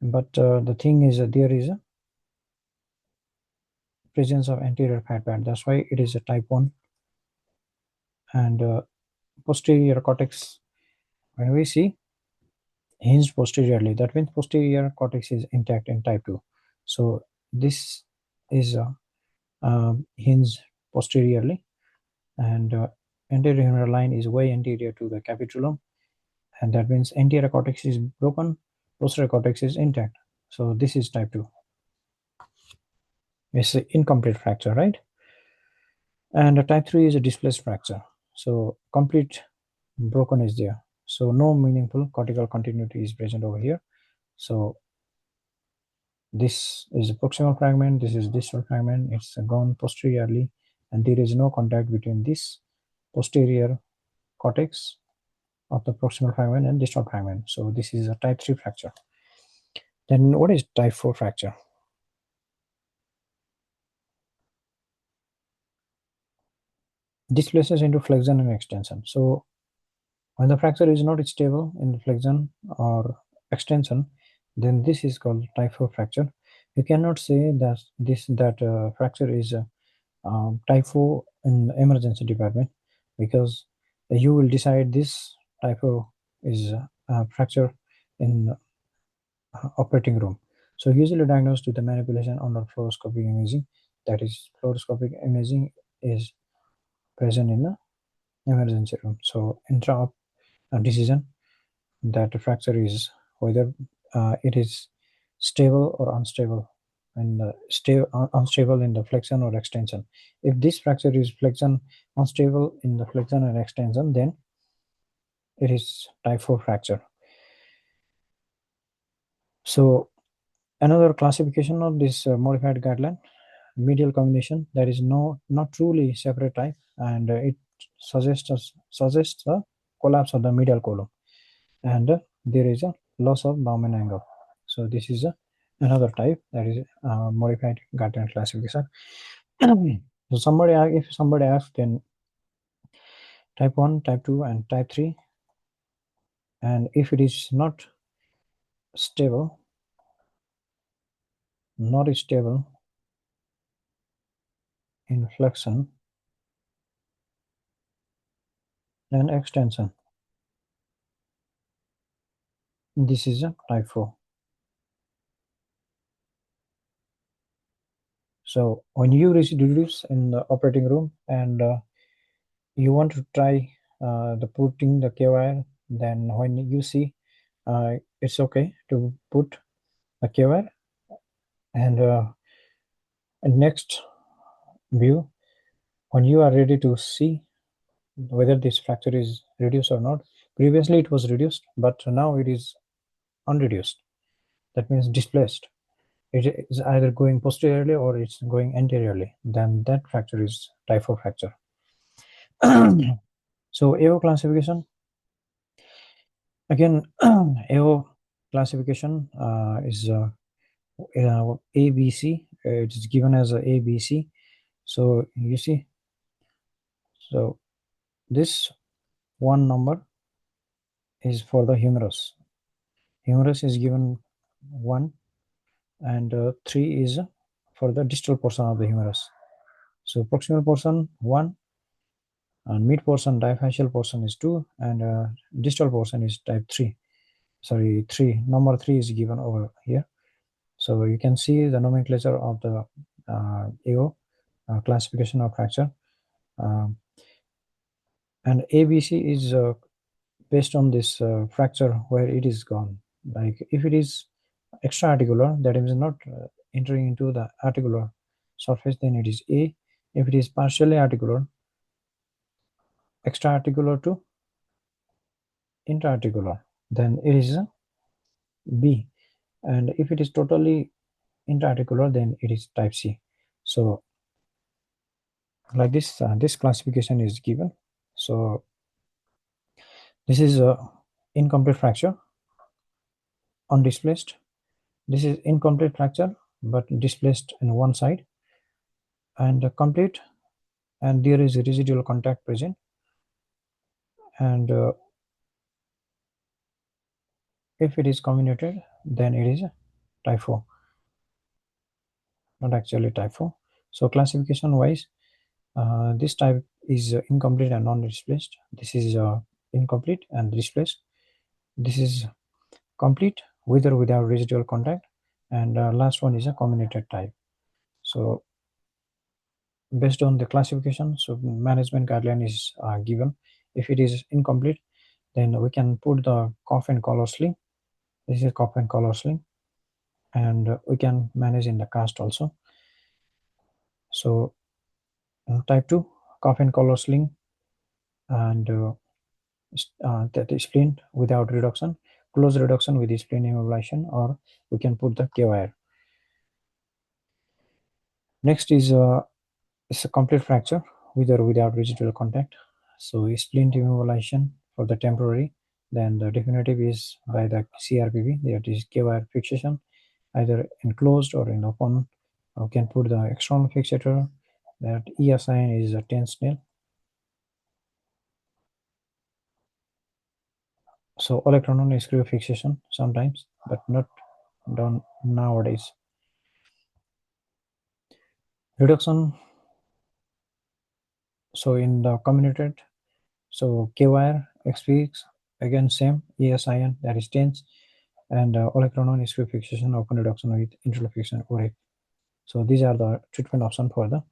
but the thing is there is a presence of anterior fat pad. That's why it is a type 1. And posterior cortex, when we see hinged posteriorly, that means posterior cortex is intact in type 2. So this is hinged posteriorly, and anterior humeral line is way anterior to the capitulum, and that means anterior cortex is broken, posterior cortex is intact. So this is type 2. It's an incomplete fracture, right? And type 3 is a displaced fracture. So complete broken is there. So no meaningful cortical continuity is present over here. So this is a proximal fragment, this is distal fragment, it's gone posteriorly, and there is no contact between this posterior cortex of the proximal fragment and distal fragment. So this is a type 3 fracture. Then what is type 4 fracture? Displaces into flexion and extension. So when the fracture is not stable in the flexion or extension, then this is called type 4 fracture. You cannot say that fracture is type 4 in emergency department, because you will decide this type 4 is fracture in operating room. So usually diagnosed with the manipulation under fluoroscopic imaging. That is, fluoroscopic imaging is present in the emergency room. So intra-op decision that the fracture is whether it is stable or unstable, and unstable in the flexion or extension. If this fracture is flexion unstable in the flexion and extension, then it is type 4 fracture. So another classification of this modified Gartland, medial combination, there is not truly separate type, and it suggests a collapse of the medial column, and there is a loss of Baumann angle. So this is another type, that is modified Gartland classification. So if somebody asks, then type 1, type 2, and type 3, and if it is not stable in flexion and extension, this is a type 4. So when you reduce in the operating room and you want to try the putting the K-wire, then when you see it's okay to put a K-wire, and next view, when you are ready to see whether this fracture is reduced or not. Previously it was reduced, but now it is unreduced. That means displaced. It is either going posteriorly or it's going anteriorly. Then that fracture is type 4 fracture. So AO classification. Again, AO classification is ABC. It is given as a ABC. So you see, so this one number is for the humerus. Humerus is given 1, and 3 is for the distal portion of the humerus. So proximal portion 1, and mid portion, diaphyseal portion is 2, and distal portion is type 3. Sorry, 3. Number 3 is given over here. So you can see the nomenclature of the AO classification of fracture. And ABC is based on this fracture where it is gone. Like if it is extra-articular, that is not entering into the articular surface, then it is A. If it is partially articular, extra-articular to intra-articular, then it is B. And if it is totally intra-articular, then it is type C. So like this, this classification is given. So this is a incomplete fracture, undisplaced. This is incomplete fracture but displaced in one side, and complete, and there is a residual contact present, and if it is comminuted, then it is type 4, not actually type 4. So classification wise, this type is incomplete and non-displaced. This is incomplete and displaced. This is complete with or without residual contact, and last one is a comminuted type. So based on the classification, so management guideline is given. If it is incomplete, then we can put the cuff and collar sling. This is cuff and collar sling, and we can manage in the cast also. So type 2, cuff and collar sling, and that is splint without reduction, close reduction with the splint immobilization, or we can put the K-wire. Next is it's a complete fracture with or without residual contact. So splint immobilization for the temporary, then the definitive is by the CRPV, that is K-wire fixation, either enclosed or in open. We can put the external fixator, that ESIN is a 10 nail. So electron screw fixation sometimes, but not done nowadays. Reduction. So in the comminuted, so K-wire, XPX, again same, ESIN, that is 10, and electron screw fixation, open reduction with interlocution or. So these are the treatment option for the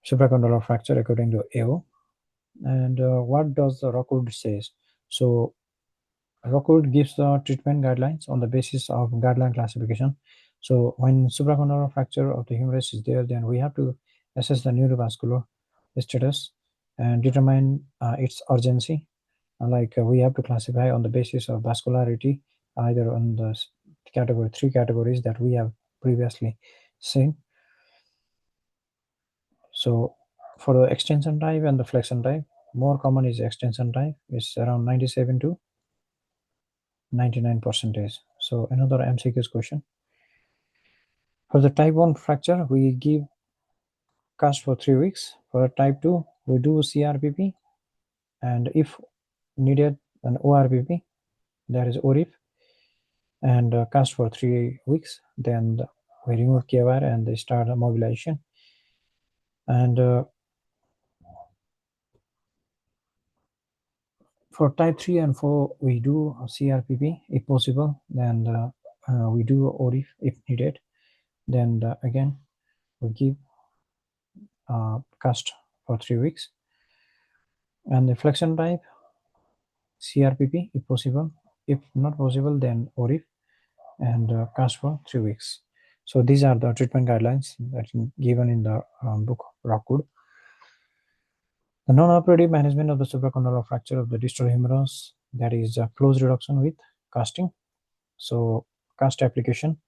supracondylar fracture according to AO. And what does the Rockwood says? So Rockwood gives the treatment guidelines on the basis of Gartland classification. So when supracondylar fracture of the humerus is there, then we have to assess the neurovascular status and determine its urgency. We have to classify on the basis of vascularity, either on the three categories that we have previously seen. So for the extension type and the flexion type, more common is extension type. It's around 97 to 99%. So another MCQ's question. For the type 1 fracture, we give cast for 3 weeks. For type 2, we do CRPP, and if needed, an ORPP, that is ORIP, and cast for 3 weeks. Then we remove KVR and they start mobilization. And for type 3 and 4, we do CRPP if possible. Then we do ORIP if needed. Then again, we give cast for 3 weeks. And the flexion type, CRPP if possible. If not possible, then ORIP and cast for 3 weeks. So these are the treatment guidelines that are given in the book Rockwood. The non-operative management of the supracondylar fracture of the distal humerus, that is close reduction with casting. So cast application,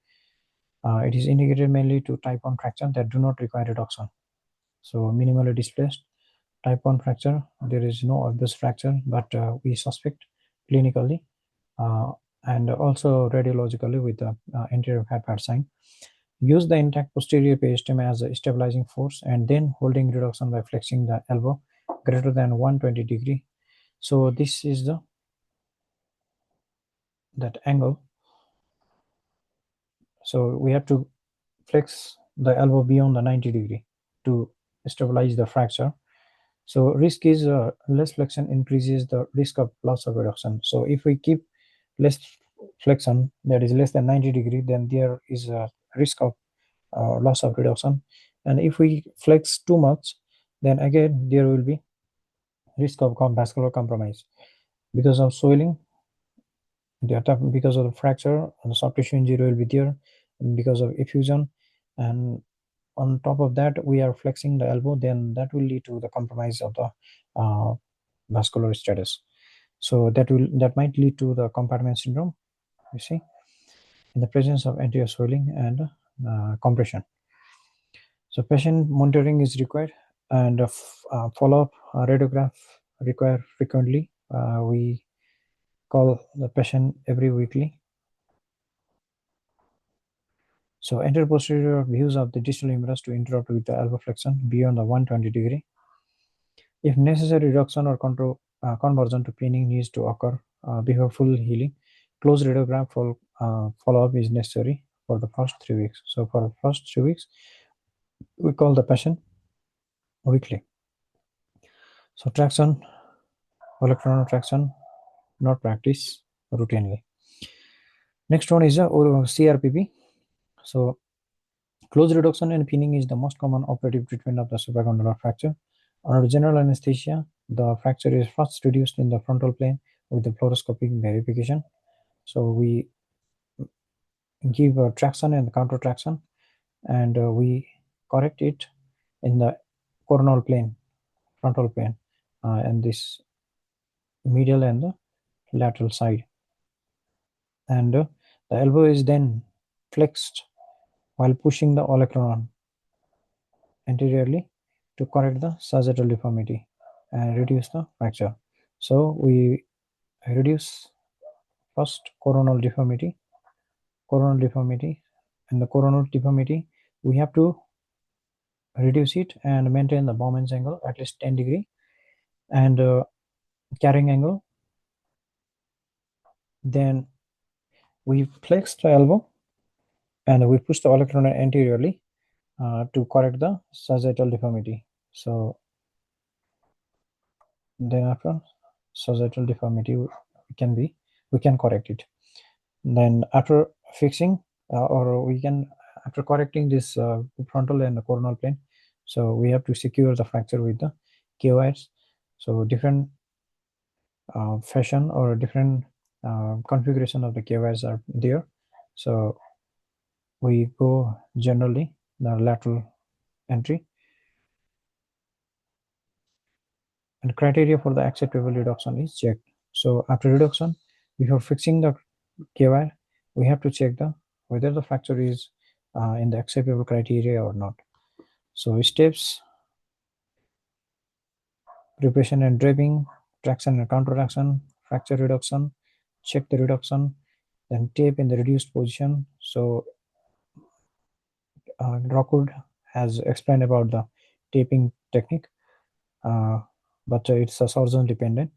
it is indicated mainly to type 1 fracture that do not require reduction. So minimally displaced type 1 fracture, there is no obvious fracture, but we suspect clinically and also radiologically with the anterior head pad sign. Use the intact posterior peristem as a stabilizing force and then holding reduction by flexing the elbow greater than 120 degree. So this is that angle. So we have to flex the elbow beyond the 90 degree to stabilize the fracture. So risk is less flexion increases the risk of loss of reduction. So if we keep less flexion, that is less than 90 degree, then there is a risk of loss of reduction. And if we flex too much, then again there will be risk of vascular compromise because of swelling. Because of the fracture, and the soft tissue injury will be there, and because of effusion, and on top of that we are flexing the elbow, then that will lead to the compromise of the vascular status. So that might lead to the compartment syndrome, you see, in the presence of anterior swelling and compression. So patient monitoring is required, and follow-up radiograph required frequently. We call the patient every weekly. So anterior posterior views of the distal humerus to interrupt with the elbow flexion beyond the 120 degree. If necessary, reduction or conversion to pinning needs to occur before full healing. Close radiograph follow-up is necessary for the first 3 weeks. So for the first 3 weeks, we call the patient weekly. So traction, olecranon traction, not practice routinely. Next one is CRPP. So close reduction and pinning is the most common operative treatment of the supracondylar fracture. Under general anesthesia, the fracture is first reduced in the frontal plane with the fluoroscopic verification. So we give traction and counter traction, and we correct it in the coronal plane, frontal plane, and this medial and the lateral side. And the elbow is then flexed while pushing the olecranon anteriorly to correct the sagittal deformity and reduce the fracture. So we reduce first coronal deformity, and the coronal deformity we have to reduce it and maintain the Bowman's angle at least 10 degree, and carrying angle. Then we flex the elbow and we push the olecranon anteriorly to correct the sagittal deformity. So then after sagittal deformity we can correct it. Then after fixing or we can, after correcting this frontal and coronal plane, So we have to secure the fracture with the KOIs. So different fashion or different configuration of the KOIs are there. So we go generally the lateral entry, and criteria for the acceptable reduction is checked. So after reduction, before fixing the KY, we have to check whether the fracture is in the acceptable criteria or not. So steps: preparation and draping, traction and counter traction, fracture reduction, check the reduction, then tape in the reduced position. So Rockwood has explained about the taping technique, but it's a surgeon dependent.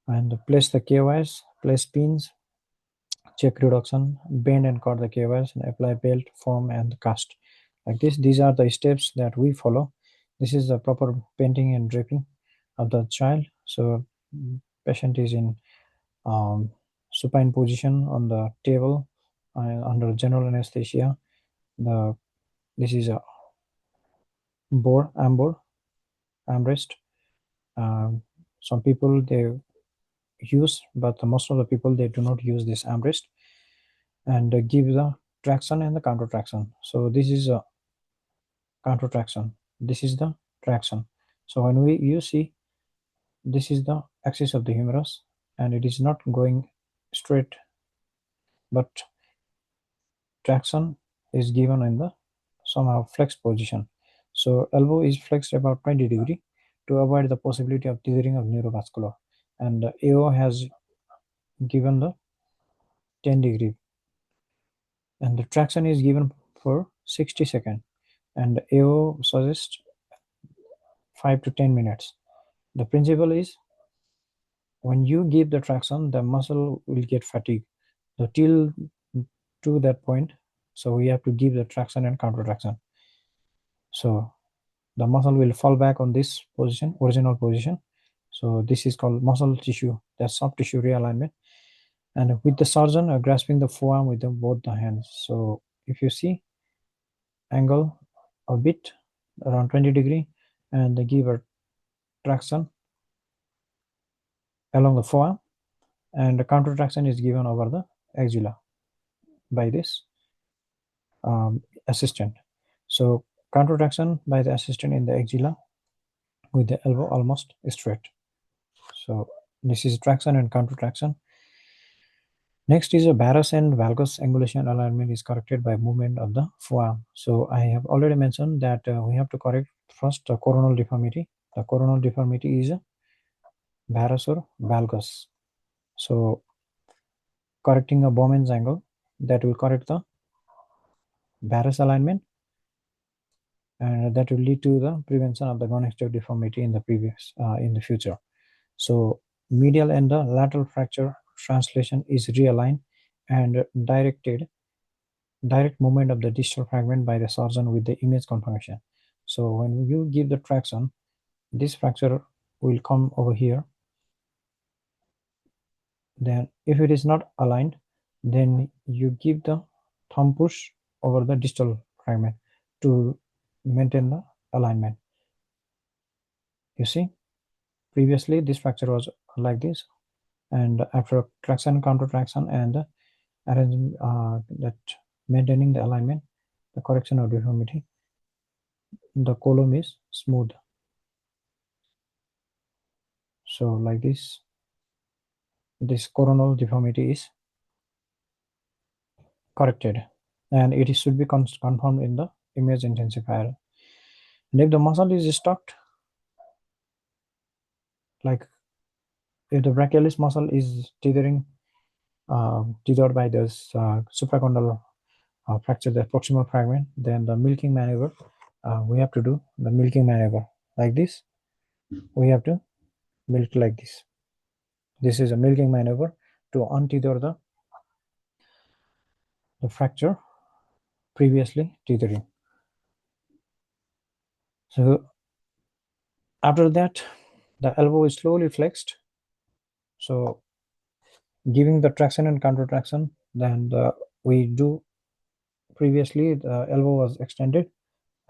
And place the KYs, place pins, check reduction, bend and cut the KYs, and apply belt, form, and cast. Like this, these are the steps that we follow. This is the proper painting and draping of the child. So patient is in supine position on the table under general anesthesia. This is a armrest. Some people they use, but most of the people they do not use this armrest, and give the traction and the counter traction. So this is a counter traction. This is the traction. So when you see, this is the axis of the humerus, and it is not going straight, but traction is given in the somehow flexed position. So elbow is flexed about 20 degree to avoid the possibility of tearing of neurovascular, and AO has given the 10 degree, and the traction is given for 60 seconds, and AO suggests 5 to 10 minutes. The principle is when you give the traction, the muscle will get fatigued. So till to that point, so we have to give the traction and counter traction. So the muscle will fall back on this position, original position. So this is called muscle tissue, that's soft tissue realignment. And with the surgeon grasping the forearm with both the hands. So if you see, angle a bit around 20 degree, and they give a traction along the forearm, and the counter traction is given over the axilla by this assistant. So counter traction by the assistant in the axilla with the elbow almost straight. So this is traction and counter traction. Next is a varus and valgus angulation alignment is corrected by movement of the forearm. So I have already mentioned that we have to correct first the coronal deformity. The coronal deformity is a varus or valgus. So correcting a Bowman's angle, that will correct the varus alignment, and that will lead to the prevention of the connective deformity in the future. So medial and the lateral fracture translation is realigned and direct movement of the distal fragment by the surgeon with the image confirmation. So when you give the traction, this fracture will come over here. Then if it is not aligned, then you give the thumb push over the distal fragment to maintain the alignment. You see, previously this fracture was like this, and after traction, counter traction, and arrangement that maintaining the alignment, the correction of deformity, the column is smooth. So like this coronal deformity is corrected, and it should be confirmed in the image intensifier. And if the muscle is stuck, like if the brachialis muscle is tethered by this supracondylar fracture, the proximal fragment, then the milking maneuver, we have to do the milking maneuver like this. We have to milk like this. This is a milking maneuver to untether the fracture previously tethering. So after that, the elbow is slowly flexed. So giving the traction and counter traction, then we do previously the elbow was extended,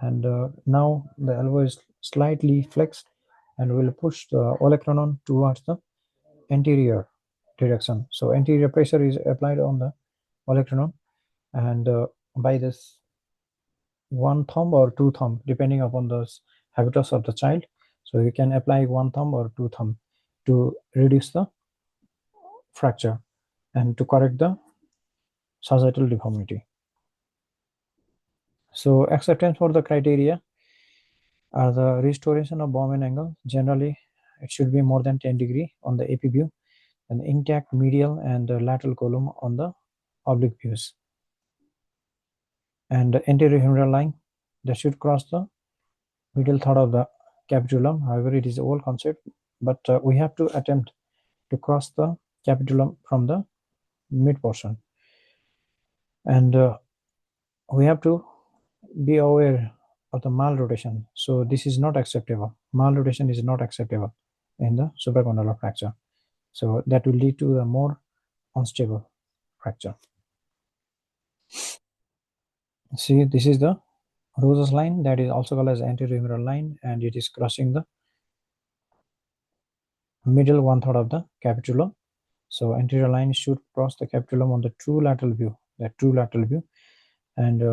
and now the elbow is slightly flexed, and we'll push the olecranon towards the anterior direction. So anterior pressure is applied on the olecranon, and by this one thumb or two thumb, depending upon the habitus of the child. So you can apply one thumb or two thumb to reduce the fracture and to correct the sagittal deformity. So acceptance for the criteria are the restoration of Bowman angle. Generally, it should be more than 10 degree on the AP view, and intact medial and lateral column on the oblique views. And the anterior humeral line that should cross the middle third of the capitulum. However, it is a old concept, but we have to attempt to cross the capitulum from the mid portion. And we have to be aware of the malrotation. So this is not acceptable. Malrotation is not acceptable in the supracondylar fracture. So that will lead to a more unstable fracture. See, this is the Rose's line, that is also called as anterior humeral line, and it is crossing the middle one third of the capitulum. So anterior line should cross the capitulum on the true lateral view, and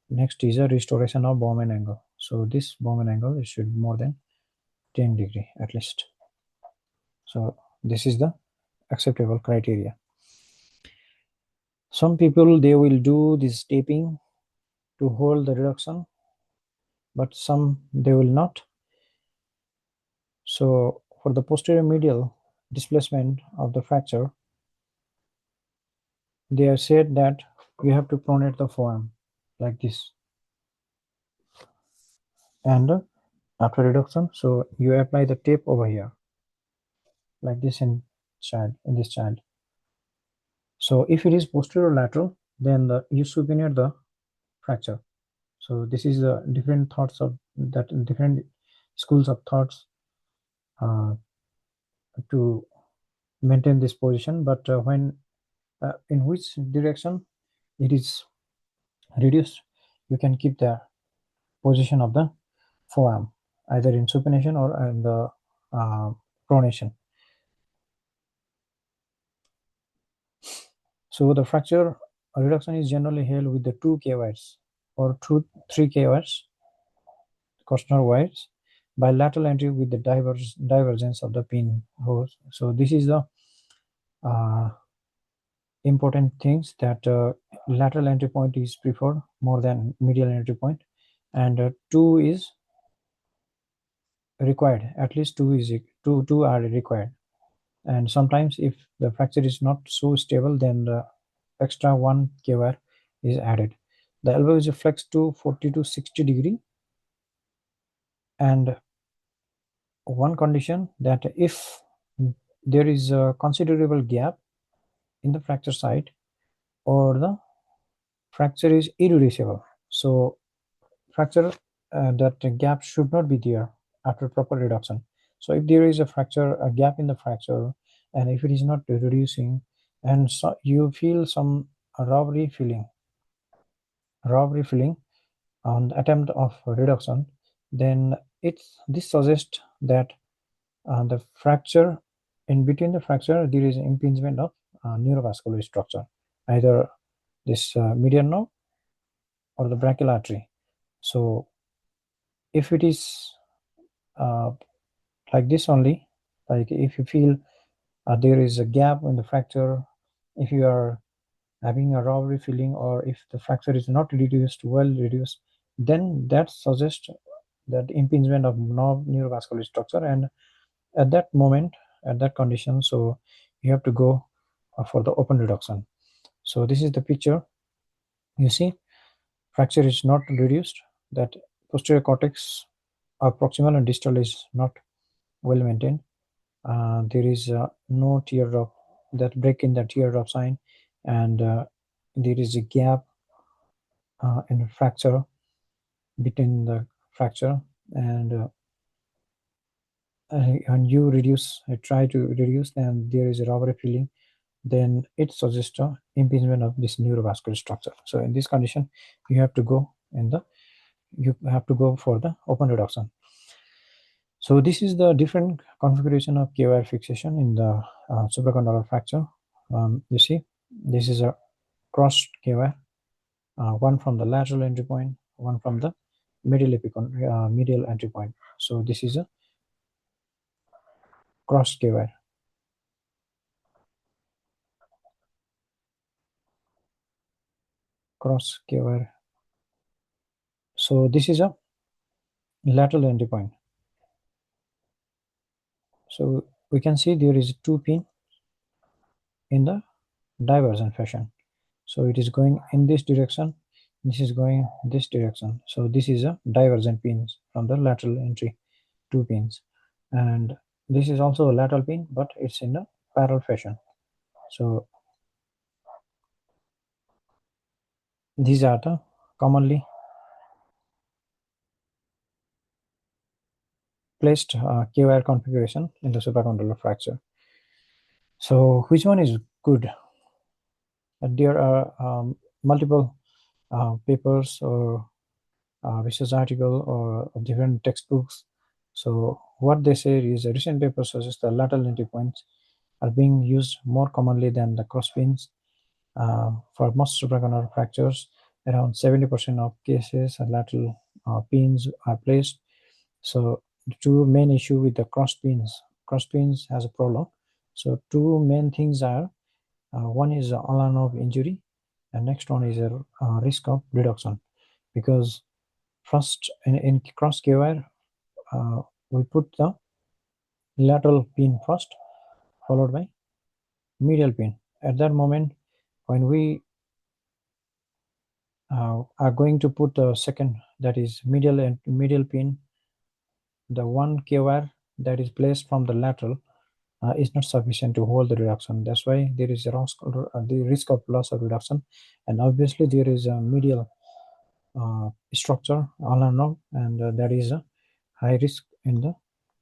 next is a restoration of Bowman angle. So this Bowman angle, it should be more than 10 degree at least. So this is the acceptable criteria. Some people, they will do this taping to hold the reduction, but some they will not. So for the posterior medial displacement of the fracture, they have said that you have to pronate the forearm like this, and after reduction, so you apply the tape over here like this in this child. So if it is posterior lateral, then you supinate the fracture. So this is the different thoughts of that, different schools of thoughts to maintain this position. But when in which direction it is reduced, you can keep the position of the forearm either in supination or in the pronation. So the fracture reduction is generally held with the 2 K wires or 3 K wires, Costner wires, bilateral entry with the divergence of the pin holes. So this is the important things, that lateral entry point is preferred more than medial entry point, and 2 is required. At least 2 are required. And sometimes if the fracture is not so stable, then the extra 1 K wire is added. The elbow is flexed to 40 to 60 degree, and one condition that if there is a considerable gap in the fracture site or the fracture is irreducible, so fracture that gap should not be there after proper reduction. So if there is a gap in the fracture, and if it is not reducing, and so you feel some robbery feeling on the attempt of reduction, then this suggests that the fracture, in between the fracture, there is impingement of neurovascular structure, either this median nerve or the brachial artery. So if it is like this only, like if you feel there is a gap in the fracture, if you are having a robbery feeling, or if the fracture is not well reduced, then that suggests that impingement of neurovascular structure, and at that moment, at that condition, so you have to go for the open reduction. So this is the picture. You see, fracture is not reduced, that posterior cortex proximal and distal is not well maintained. There is no teardrop, that break in the teardrop sign, and there is a gap in the fracture, between the fracture, and when you try to reduce, then there is a robbery feeling, then it suggests impingement of this neurovascular structure. So in this condition, you have to go in the you have to go for the open reduction. So this is the different configuration of K-wire fixation in the supracondylar fracture. You see, this is a crossed K-wire, one from the lateral entry point, one from the medial entry point. So this is a crossed K-wire. Cross K-wire. So this is a lateral entry point. So we can see there is two pin in the divergent fashion. So it is going in this direction, this is going this direction. So this is a divergent pins from the lateral entry, two pins. And this is also a lateral pin, but it's in a parallel fashion. So these are the commonly placed K-wire configuration in the supracondylar fracture. So which one is good? There are multiple papers or research article or different textbooks. So what they say is a recent paper suggests the lateral entry points are being used more commonly than the cross pins. For most supracondylar fractures, around 70% of cases lateral pins are placed. So the two main issue with the cross pins has a problem. So two main things are, one is ulnar nerve injury, and next one is a risk of reduction, because first in cross K-wire, we put the lateral pin first, followed by medial pin. At that moment, when we are going to put the second, that is medial pin, the one K-wire that is placed from the lateral is not sufficient to hold the reduction. That's why there is the risk of loss of reduction, and obviously there is a medial structure ulnar nerve, and there is a high risk in the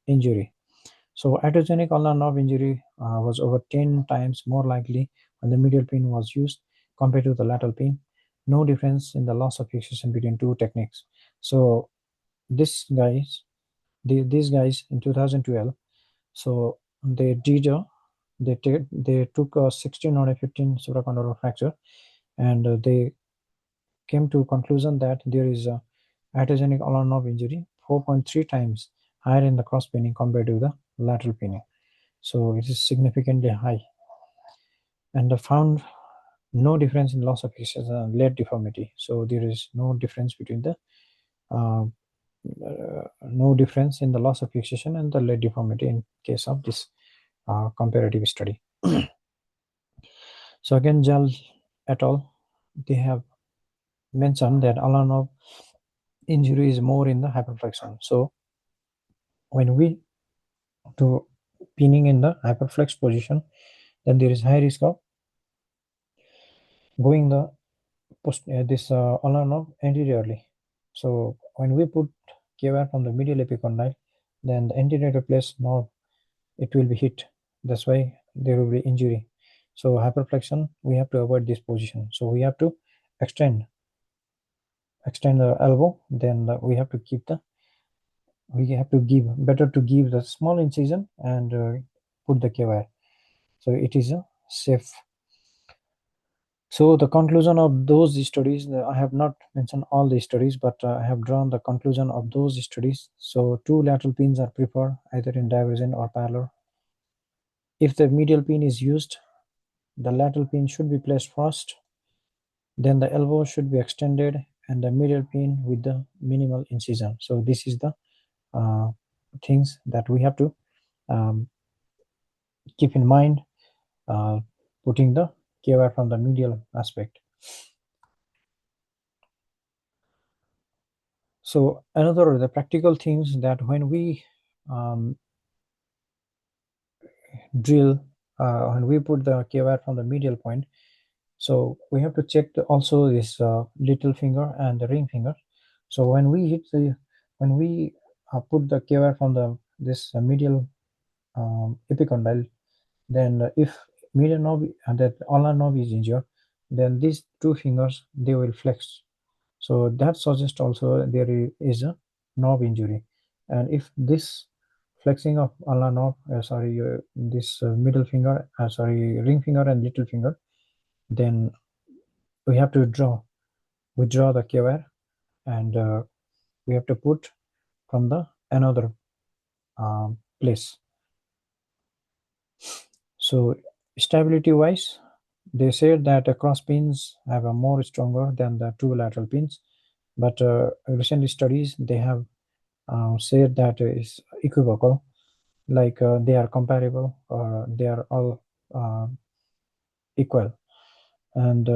injury. So iatrogenic ulnar nerve injury was over 10 times more likely when the medial pin was used compared to the lateral pin. No difference in the loss of fixation between two techniques. So these guys in 2012, so they did they took a 16 out of 15 supracondylar fracture, and they came to conclusion that there is a iatrogenic ulnar nerve injury 4.3 times higher in the cross pinning compared to the lateral pinning. So it is significantly high, and found no difference in loss of fixation and leg deformity. So there is no difference between the no difference in the loss of fixation and the leg deformity in case of this comparative study. So again, Jal et al., they have mentioned that ulnar nerve injury is more in the hyperflexion. So when we do pinning in the hyperflex position, then there is high risk of going the this ulnar nerve anteriorly. So when we put K-wire from the medial epicondyle, then the anterior place nerve, it will be hit. That's why there will be injury. So hyperflexion, we have to avoid this position. So we have to extend the elbow. Then we have to give better to give the small incision and put the K-wire. So it is a safe. So the conclusion of those studies, I have not mentioned all the studies, but I have drawn the conclusion of those studies. So two lateral pins are preferred either in divergent or parallel. If the medial pin is used, the lateral pin should be placed first, then the elbow should be extended, and the medial pin with the minimal incision. So this is the things that we have to keep in mind, putting the K-wire from the medial aspect. So another the practical things that when we drill, when we put the K-wire from the medial point, so we have to check also this little finger and the ring finger. So when we put the K-wire from this medial epicondyle, then if medial nerve and that ulnar nerve is injured, then these two fingers, they will flex. So that suggests also there is a knob injury. And if this flexing of ulnar knob, this middle finger, ring finger and little finger, then we have to withdraw the K-wire, and we have to put from the another place. So stability wise, they said that cross pins have a more stronger than the two lateral pins, but recent studies they have said that is equivocal, like they are comparable or they are all equal. And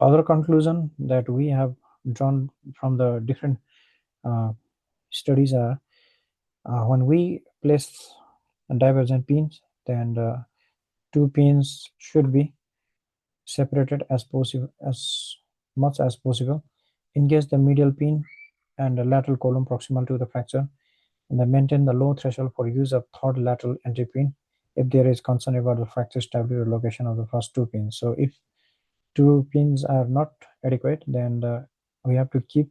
other conclusion that we have drawn from the different studies are when we place divergent pins, then the two pins should be separated as much as possible. Engage the medial pin and the lateral column proximal to the fracture, and then maintain the low threshold for use of third lateral entry pin if there is concern about the fracture stability or location of the first two pins. So if two pins are not adequate, then we have to keep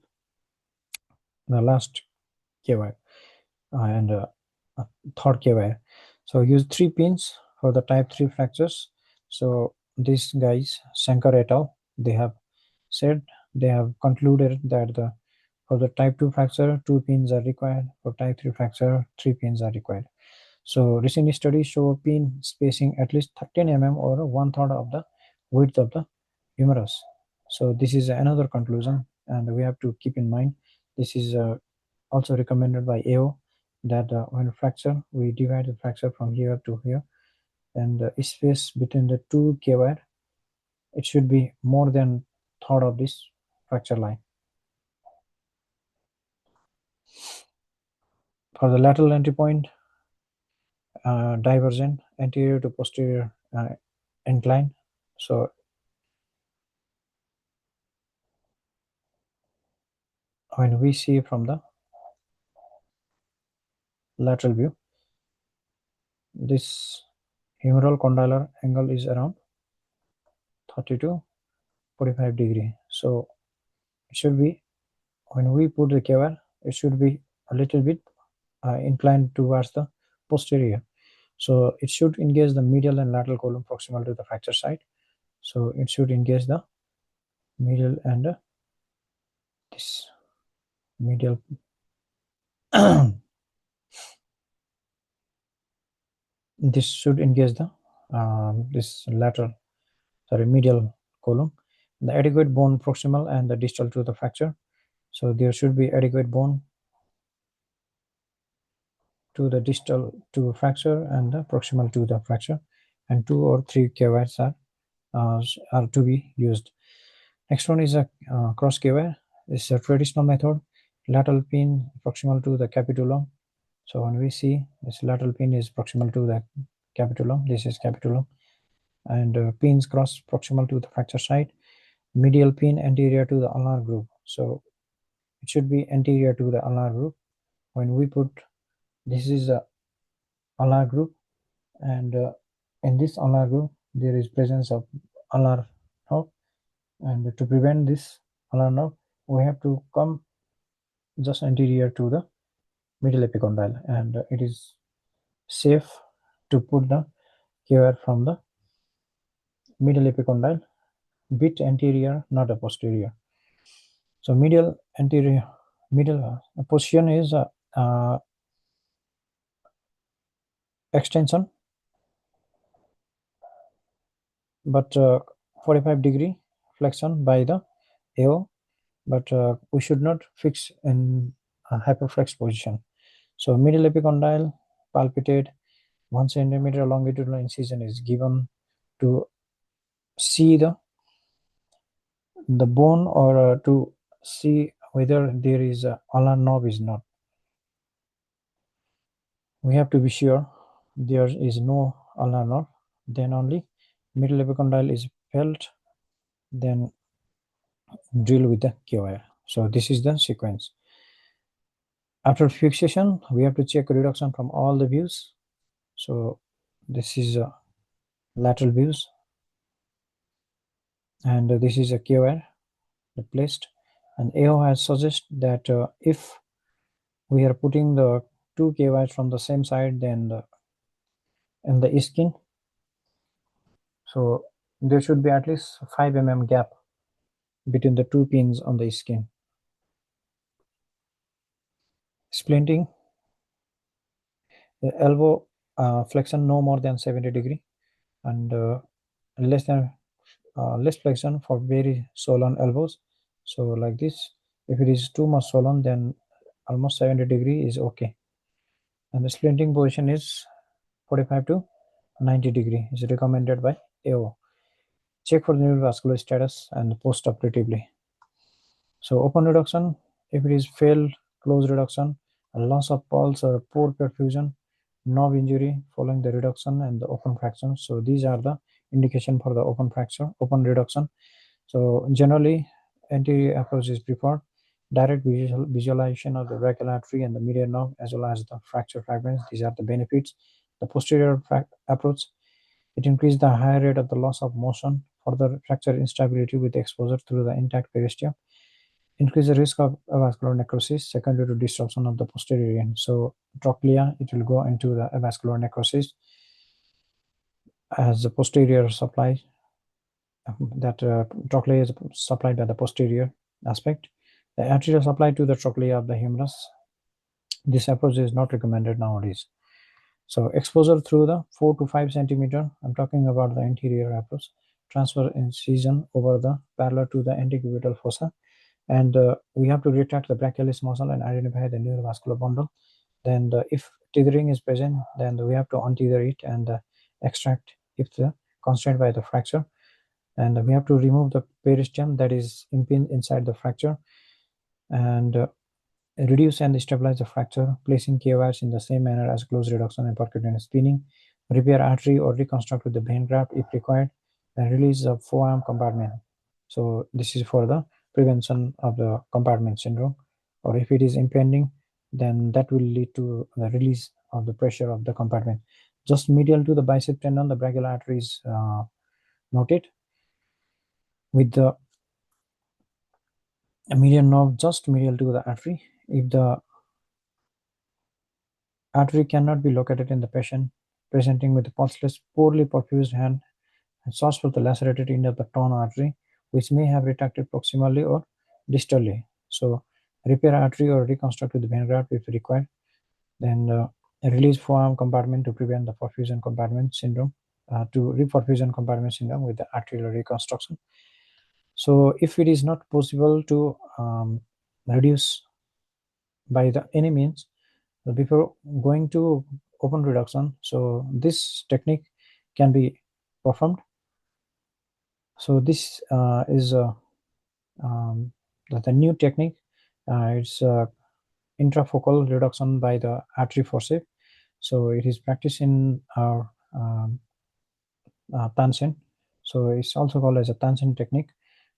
the last K-wire and third K-wire. So use 3 pins for the type 3 fractures. So these guys, Shankar et al., they have said, they have concluded that for the type 2 fracture, 2 pins are required. For type 3 fracture, 3 pins are required. So recent studies show pin spacing at least 13 mm or 1/3 of the width of the humerus. So this is another conclusion, and we have to keep in mind this is also recommended by AO, that when fracture, we divide the fracture from here to here, and the space between the two K-wire, it should be more than third of this fracture line. For the lateral entry point, divergent, anterior to posterior incline. So when we see from the lateral view, this humeral condylar angle is around 30 to 45 degree. So it should be, when we put the K-wire, it should be a little bit inclined towards the posterior. So it should engage the medial and lateral column proximal to the fracture site. So it should engage the medial and this medial this should engage the this medial column, the adequate bone proximal and the distal to the fracture. So there should be adequate bone to the distal to fracture and the proximal to the fracture, and 2 or 3 K-wires are to be used. Next one is a cross K-wire. This is a traditional method. Lateral pin proximal to the capitulum. So when we see this lateral pin is proximal to the capitulum, this is capitulum, and pins cross proximal to the fracture site. Medial pin anterior to the ulnar groove. So it should be anterior to the ulnar groove. When we put, this is a ulnar groove, and in this ulnar groove there is presence of ulnar nerve, and to prevent this ulnar nerve, we have to come just anterior to the middle epicondyle, and it is safe to put the K-wire from the middle epicondyle, bit anterior, not a posterior. So middle position is extension, but 45 degree flexion by the AO, but we should not fix in a hyperflex position. So middle epicondyle palpitate, 1 centimeter longitudinal incision is given to see the bone, or to see whether there is a ulnar knob is not. We have to be sure there is no ulnar knob, then only middle epicondyle is felt, then drill with the K-wire. So this is the sequence. After fixation, we have to check reduction from all the views. So this is lateral views, and this is a K-wire placed. And AO has suggested that if we are putting the two KYs from the same side, then in the skin, so there should be at least 5 mm gap between the two pins on the skin. Splinting, the elbow flexion no more than 70 degree, and less flexion for very swollen elbows. So like this, if it is too much swollen, then almost 70 degree is okay. And the splinting position is 45 to 90 degree is recommended by AO. Check for neurovascular status and post-operatively. So open reduction, if it is failed close reduction, a loss of pulse or poor perfusion, nerve injury following the reduction, and the open fracture. So these are the indication for the open fracture, open reduction. So generally, anterior approach is preferred. Direct visualization of the brachial artery and the medial nerve, as well as the fracture fragments. These are the benefits. The posterior approach, it increases the higher rate of the loss of motion, further fracture instability with exposure through the intact peristeum, increase the risk of avascular necrosis secondary to disruption of the posterior end. So trochlea, it will go into the avascular necrosis as the posterior supply. That trochlea is supplied by the posterior aspect. The arterial supply to the trochlea of the humerus. This approach is not recommended nowadays. So exposure through the 4 to 5 centimeter. I'm talking about the anterior approach. Transfer incision over the parallel to the antecubital fossa. And we have to retract the brachialis muscle and identify the neurovascular bundle. Then if tethering is present, then we have to untether it and extract if the constrained by the fracture. And we have to remove the peristeum that is impinged inside the fracture, and reduce and stabilize the fracture, placing KYs in the same manner as close reduction and percutaneous spinning. Repair artery or reconstruct with the vein graft if required, and release the forearm compartment. So this is for the prevention of the compartment syndrome. Or if it is impending, then that will lead to the release of the pressure of the compartment. Just medial to the bicep tendon, the brachial artery is noted with the median nerve just medial to the artery. If the artery cannot be located in the patient presenting with a pulseless, poorly perfused hand, and search for the lacerated end of the torn artery, which may have retracted proximally or distally. So repair artery or reconstruct with the vein graft if required. Then release forearm compartment to prevent the perfusion compartment syndrome, to reperfusion compartment syndrome with the arterial reconstruction. So if it is not possible to reduce by any means before going to open reduction, so this technique can be performed. So this is the new technique. It's intrafocal reduction by the artery forceps. So it is practiced in our Tansen. So it's also called as a Tansen technique.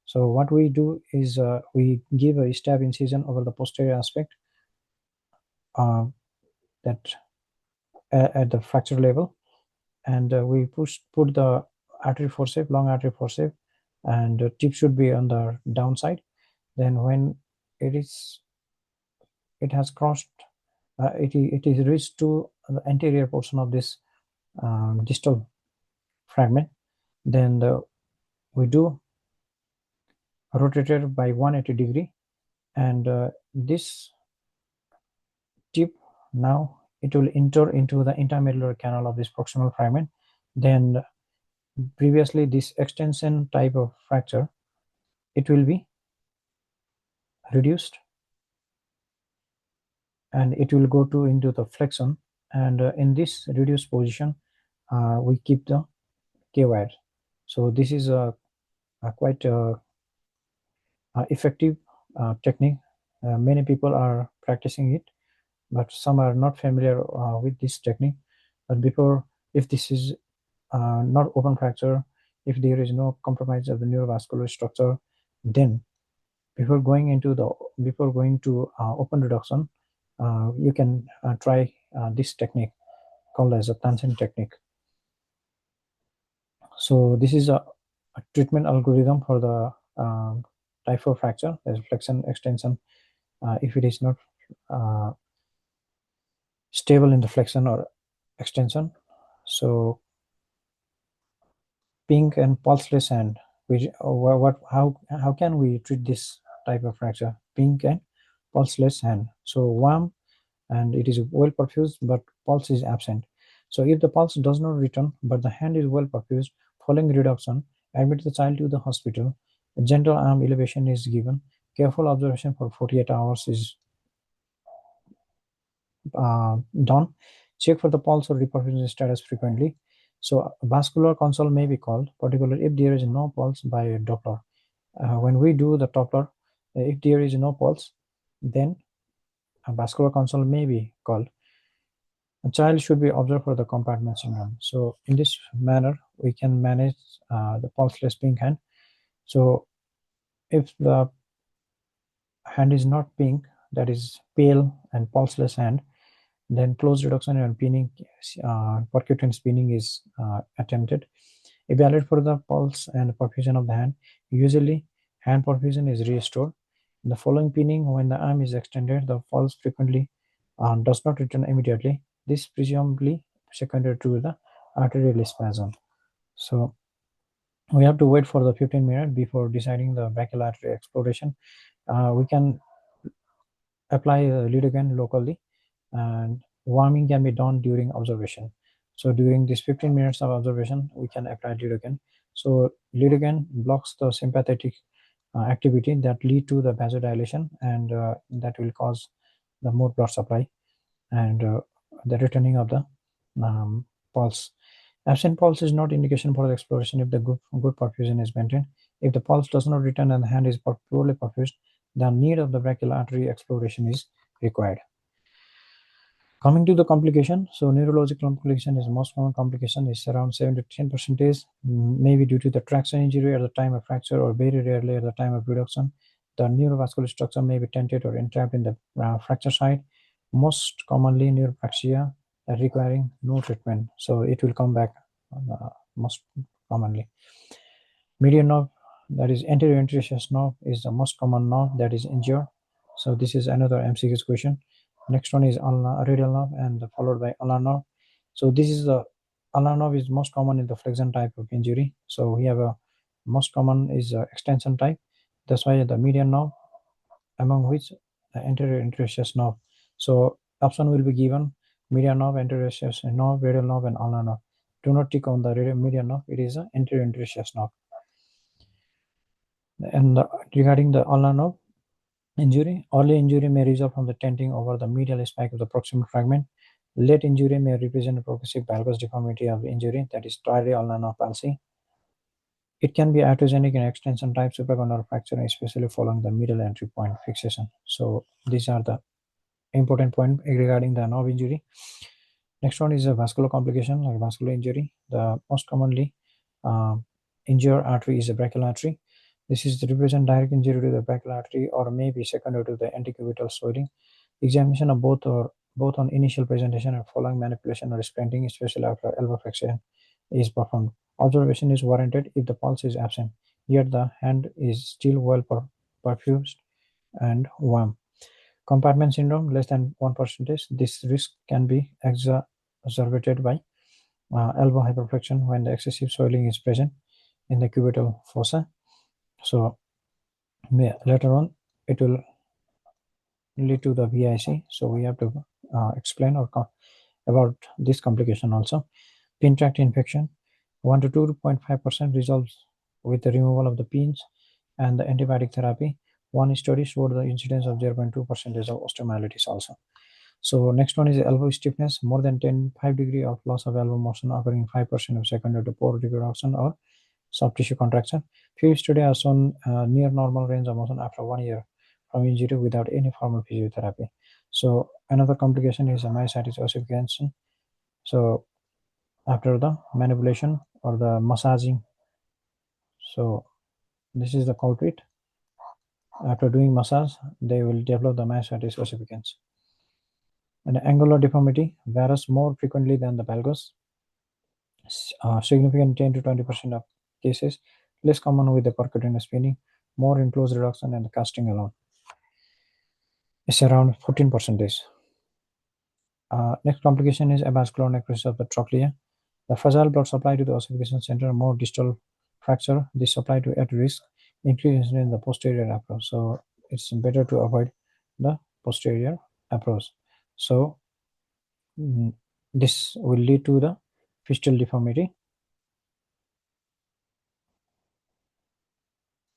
So what we do is we give a stab incision over the posterior aspect that at the fracture level, and we put the artery forceps, long artery forceps, and the tip should be on the downside. Then when it has crossed, it is reached to the anterior portion of this distal fragment, then we do rotate it by 180 degree, and this tip now it will enter into the intermedullary canal of this proximal fragment. Then previously this extension type of fracture, it will be reduced and it will go to into the flexion, and in this reduced position we keep the K-wire. So this is a quite effective technique. Many people are practicing it, but some are not familiar with this technique. But before, if this is not open fracture, if there is no compromise of the neurovascular structure, then before going to open reduction, you can try this technique called as a Tansen technique. So this is a treatment algorithm for the type 4 fracture, there's flexion, extension. If it is not stable in the flexion or extension, so pink and pulseless hand. How can we treat this type of fracture? Pink and pulseless hand. So warm and it is well perfused, but pulse is absent. So if the pulse does not return, but the hand is well perfused, following reduction, admit the child to the hospital. A gentle arm elevation is given. Careful observation for 48 hours is done. Check for the pulse or reperfusion status frequently. So a vascular consult may be called, particularly if there is no pulse by a Doppler. When we do the Doppler, if there is no pulse, then a vascular consult may be called. A child should be observed for the compartment syndrome. So in this manner, we can manage the pulseless pink hand. So if the hand is not pink, that is pale and pulseless hand, then close reduction and pinning, percutaneous spinning is attempted. Evaluate for the pulse and perfusion of the hand. Usually, hand perfusion is restored. In the following pinning, when the arm is extended, the pulse frequently does not return immediately. This presumably secondary to the arterial spasm. So we have to wait for the 15 minutes before deciding the brachial artery exploration. We can apply lidocaine locally, and warming can be done during observation. So during this 15 minutes of observation, we can apply lidocaine. So lidocaine blocks the sympathetic activity that lead to the vasodilation, and that will cause the more blood supply and the returning of the pulse. Absent pulse is not indication for the exploration if the good perfusion is maintained. If the pulse does not return and the hand is poorly perfused, the need of the brachial artery exploration is required. Coming to the complication, so neurological complication is most common complication, is around 7 to 10%, maybe due to the traction injury at the time of fracture or very rarely at the time of reduction. The neurovascular structure may be dented or entrapped in the fracture site. Most commonly neuropraxia requiring no treatment, so it will come back most commonly. Median nerve, that is anterior interosseous nerve, is the most common nerve that is injured. So this is another MCQ question. Next one is radial nerve and followed by ulnar nerve. So this is the ulnar nerve is most common in the flexion type of injury. So we have a most common is extension type. That's why the median nerve, among which the anterior interosseous nerve. So option will be given: median nerve, anterior interosseous nerve, radial nerve, and ulnar nerve. Do not tick on the median nerve. It is an anterior interosseous nerve. And regarding the ulnar nerve injury, early injury may result from the tenting over the medial spike of the proximal fragment. Late injury may represent a progressive valgus deformity of the injury, that is triary ulnar nerve palsy. It can be iatrogenic in extension type supracondylar fracture, especially following the middle entry point fixation. So these are the important points regarding the nerve injury. Next one is a vascular complication, like vascular injury. The most commonly injured artery is the brachial artery. This is to represent direct injury to the brachial artery or may be secondary to the antecubital swelling. Examination of both on initial presentation and following manipulation or splinting, especially after elbow flexion, is performed. Observation is warranted if the pulse is absent, yet the hand is still well perfused and warm. Compartment syndrome, less than 1%. This risk can be exacerbated by elbow hyperflexion when the excessive swelling is present in the cubital fossa. So later on, it will lead to the VIC. So we have to explain about this complication also. Pin tract infection, 1 to 2.5% resolves with the removal of the pins and the antibiotic therapy. One study showed the incidence of 0.2% of osteomyelitis also. So next one is elbow stiffness, more than 5 degree of loss of elbow motion occurring 5% of secondary to poor reduction or soft tissue contraction. Few studies have shown near normal range of motion after 1 year from injury without any formal physiotherapy. So another complication is a myositis ossification. So after the manipulation or the massaging, so this is the culprit. After doing massage, they will develop the myositis ossificans. And angular deformity varies more frequently than the valgus. Significant 10 to 20% of cases, less common with the percutaneous spinning. more in close reduction and casting alone. It's around 14%. Next complication is avascular necrosis of the trochlea. The fragile blood supply to the ossification center, more distal fracture. This supply to at risk increases in the posterior approach. So it's better to avoid the posterior approach. So this will lead to the fiscal deformity.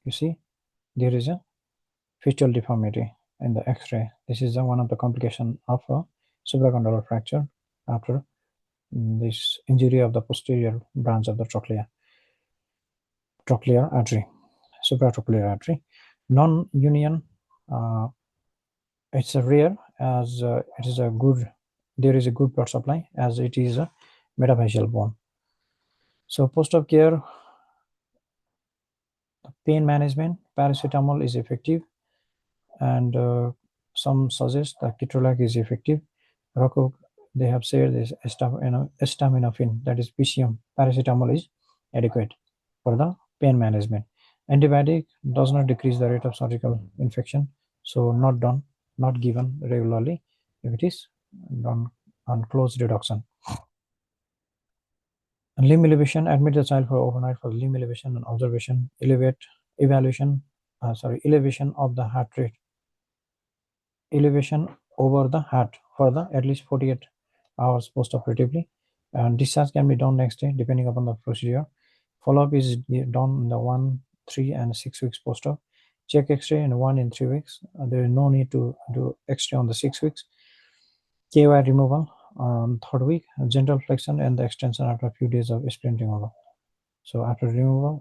You see, there is a fiscal deformity in the X-ray. This is one of the complications of a supracondylar fracture after this injury of the posterior branch of the trochlear artery, supratrochlear artery. Non-union, it's a rare as it is a good. There is a good blood supply as it is a metaphyseal bone. So post-op care, pain management, paracetamol is effective, and some suggest that ketorolac is effective. Rocco, they have said this acetaminophen, that is PCM, paracetamol is adequate for the pain management. Antibiotic does not decrease the rate of surgical infection, so not given regularly if it is done on close reduction. And limb elevation, admit the child for overnight for limb elevation and observation, elevation of the heart rate, elevation over the heart for the at least 48 hours post-operatively, and discharge can be done next day depending upon the procedure. Follow-up is done in the 1, 3, and 6 weeks post-op. Check X-ray in 1 and 3 weeks. There is no need to do X-ray on the 6 weeks. KY removal on 3rd week, gentle flexion and the extension after a few days of splint removal. So after removal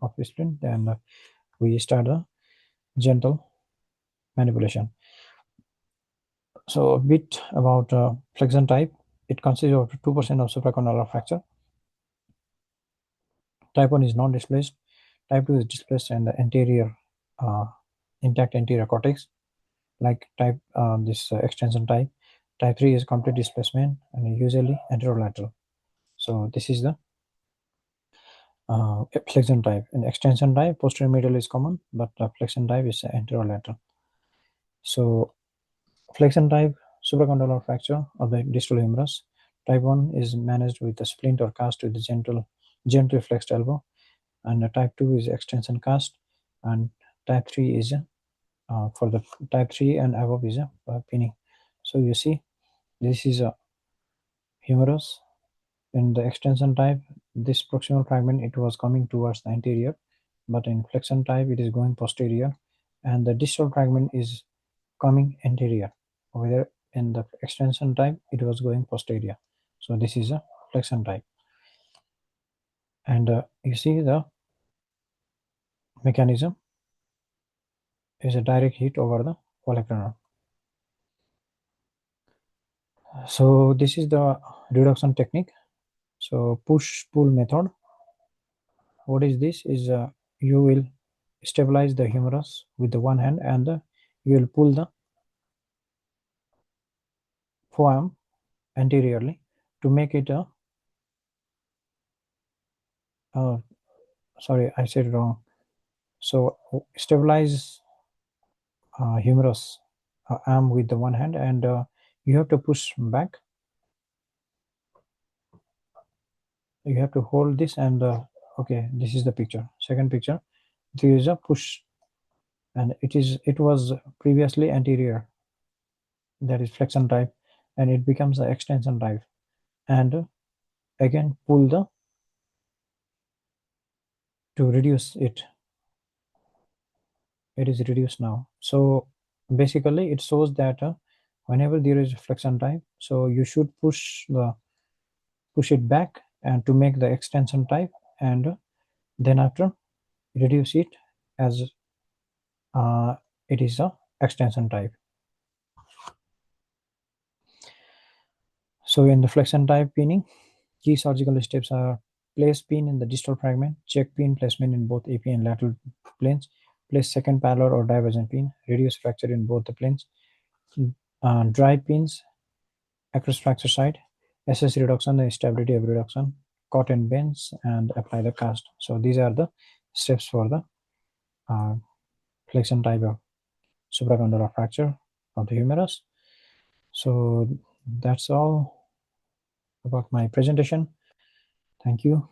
of splint, then we start a gentle manipulation. So a bit about flexion type. It consists of 2% of supracondylar fracture. Type 1 is non-displaced. Type 2 is displaced and the anterior intact anterior cortex, like this extension type. Type 3 is complete displacement and usually anterolateral. So this is the flexion type. In extension type, posterior medial is common, but flexion type is anterolateral. So flexion type, supracondylar fracture of the distal humerus. Type 1 is managed with a splint or cast with the gently flexed elbow, and type 2 is extension cast, and type 3 is for the type 3 and above is a pinning. So you see, this is a humerus. In the extension type, this proximal fragment, it was coming towards the anterior, but in flexion type, it is going posterior, and the distal fragment is coming anterior. Whether in the extension type, it was going posterior. So this is a flexion type. And you see the mechanism is a direct hit over the olecranon. So this is the reduction technique. So push-pull method. What is this? Is you will stabilize the humerus with the one hand, and you will pull the forearm anteriorly to make it a sorry, I said wrong. So stabilize humerus arm with the one hand, and you have to push back. You have to hold this, and okay, this is the picture. Second picture, there is a push, and it was previously anterior, that is flexion type, and it becomes the extension type, and again pull to reduce it. It is reduced now. So basically it shows that whenever there is a flexion type, so you should push it back and to make the extension type, and then after reduce it as it is a extension type. So in the flexion type pinning, key surgical steps are: place pin in the distal fragment, check pin placement in both AP and lateral planes, place second parallel or divergent pin, reduce fracture in both the planes, dry pins across fracture site, assess reduction and stability of reduction, cut and bends, and apply the cast. So these are the steps for the flexion type of supracondylar fracture of the humerus. So that's all about my presentation. Thank you.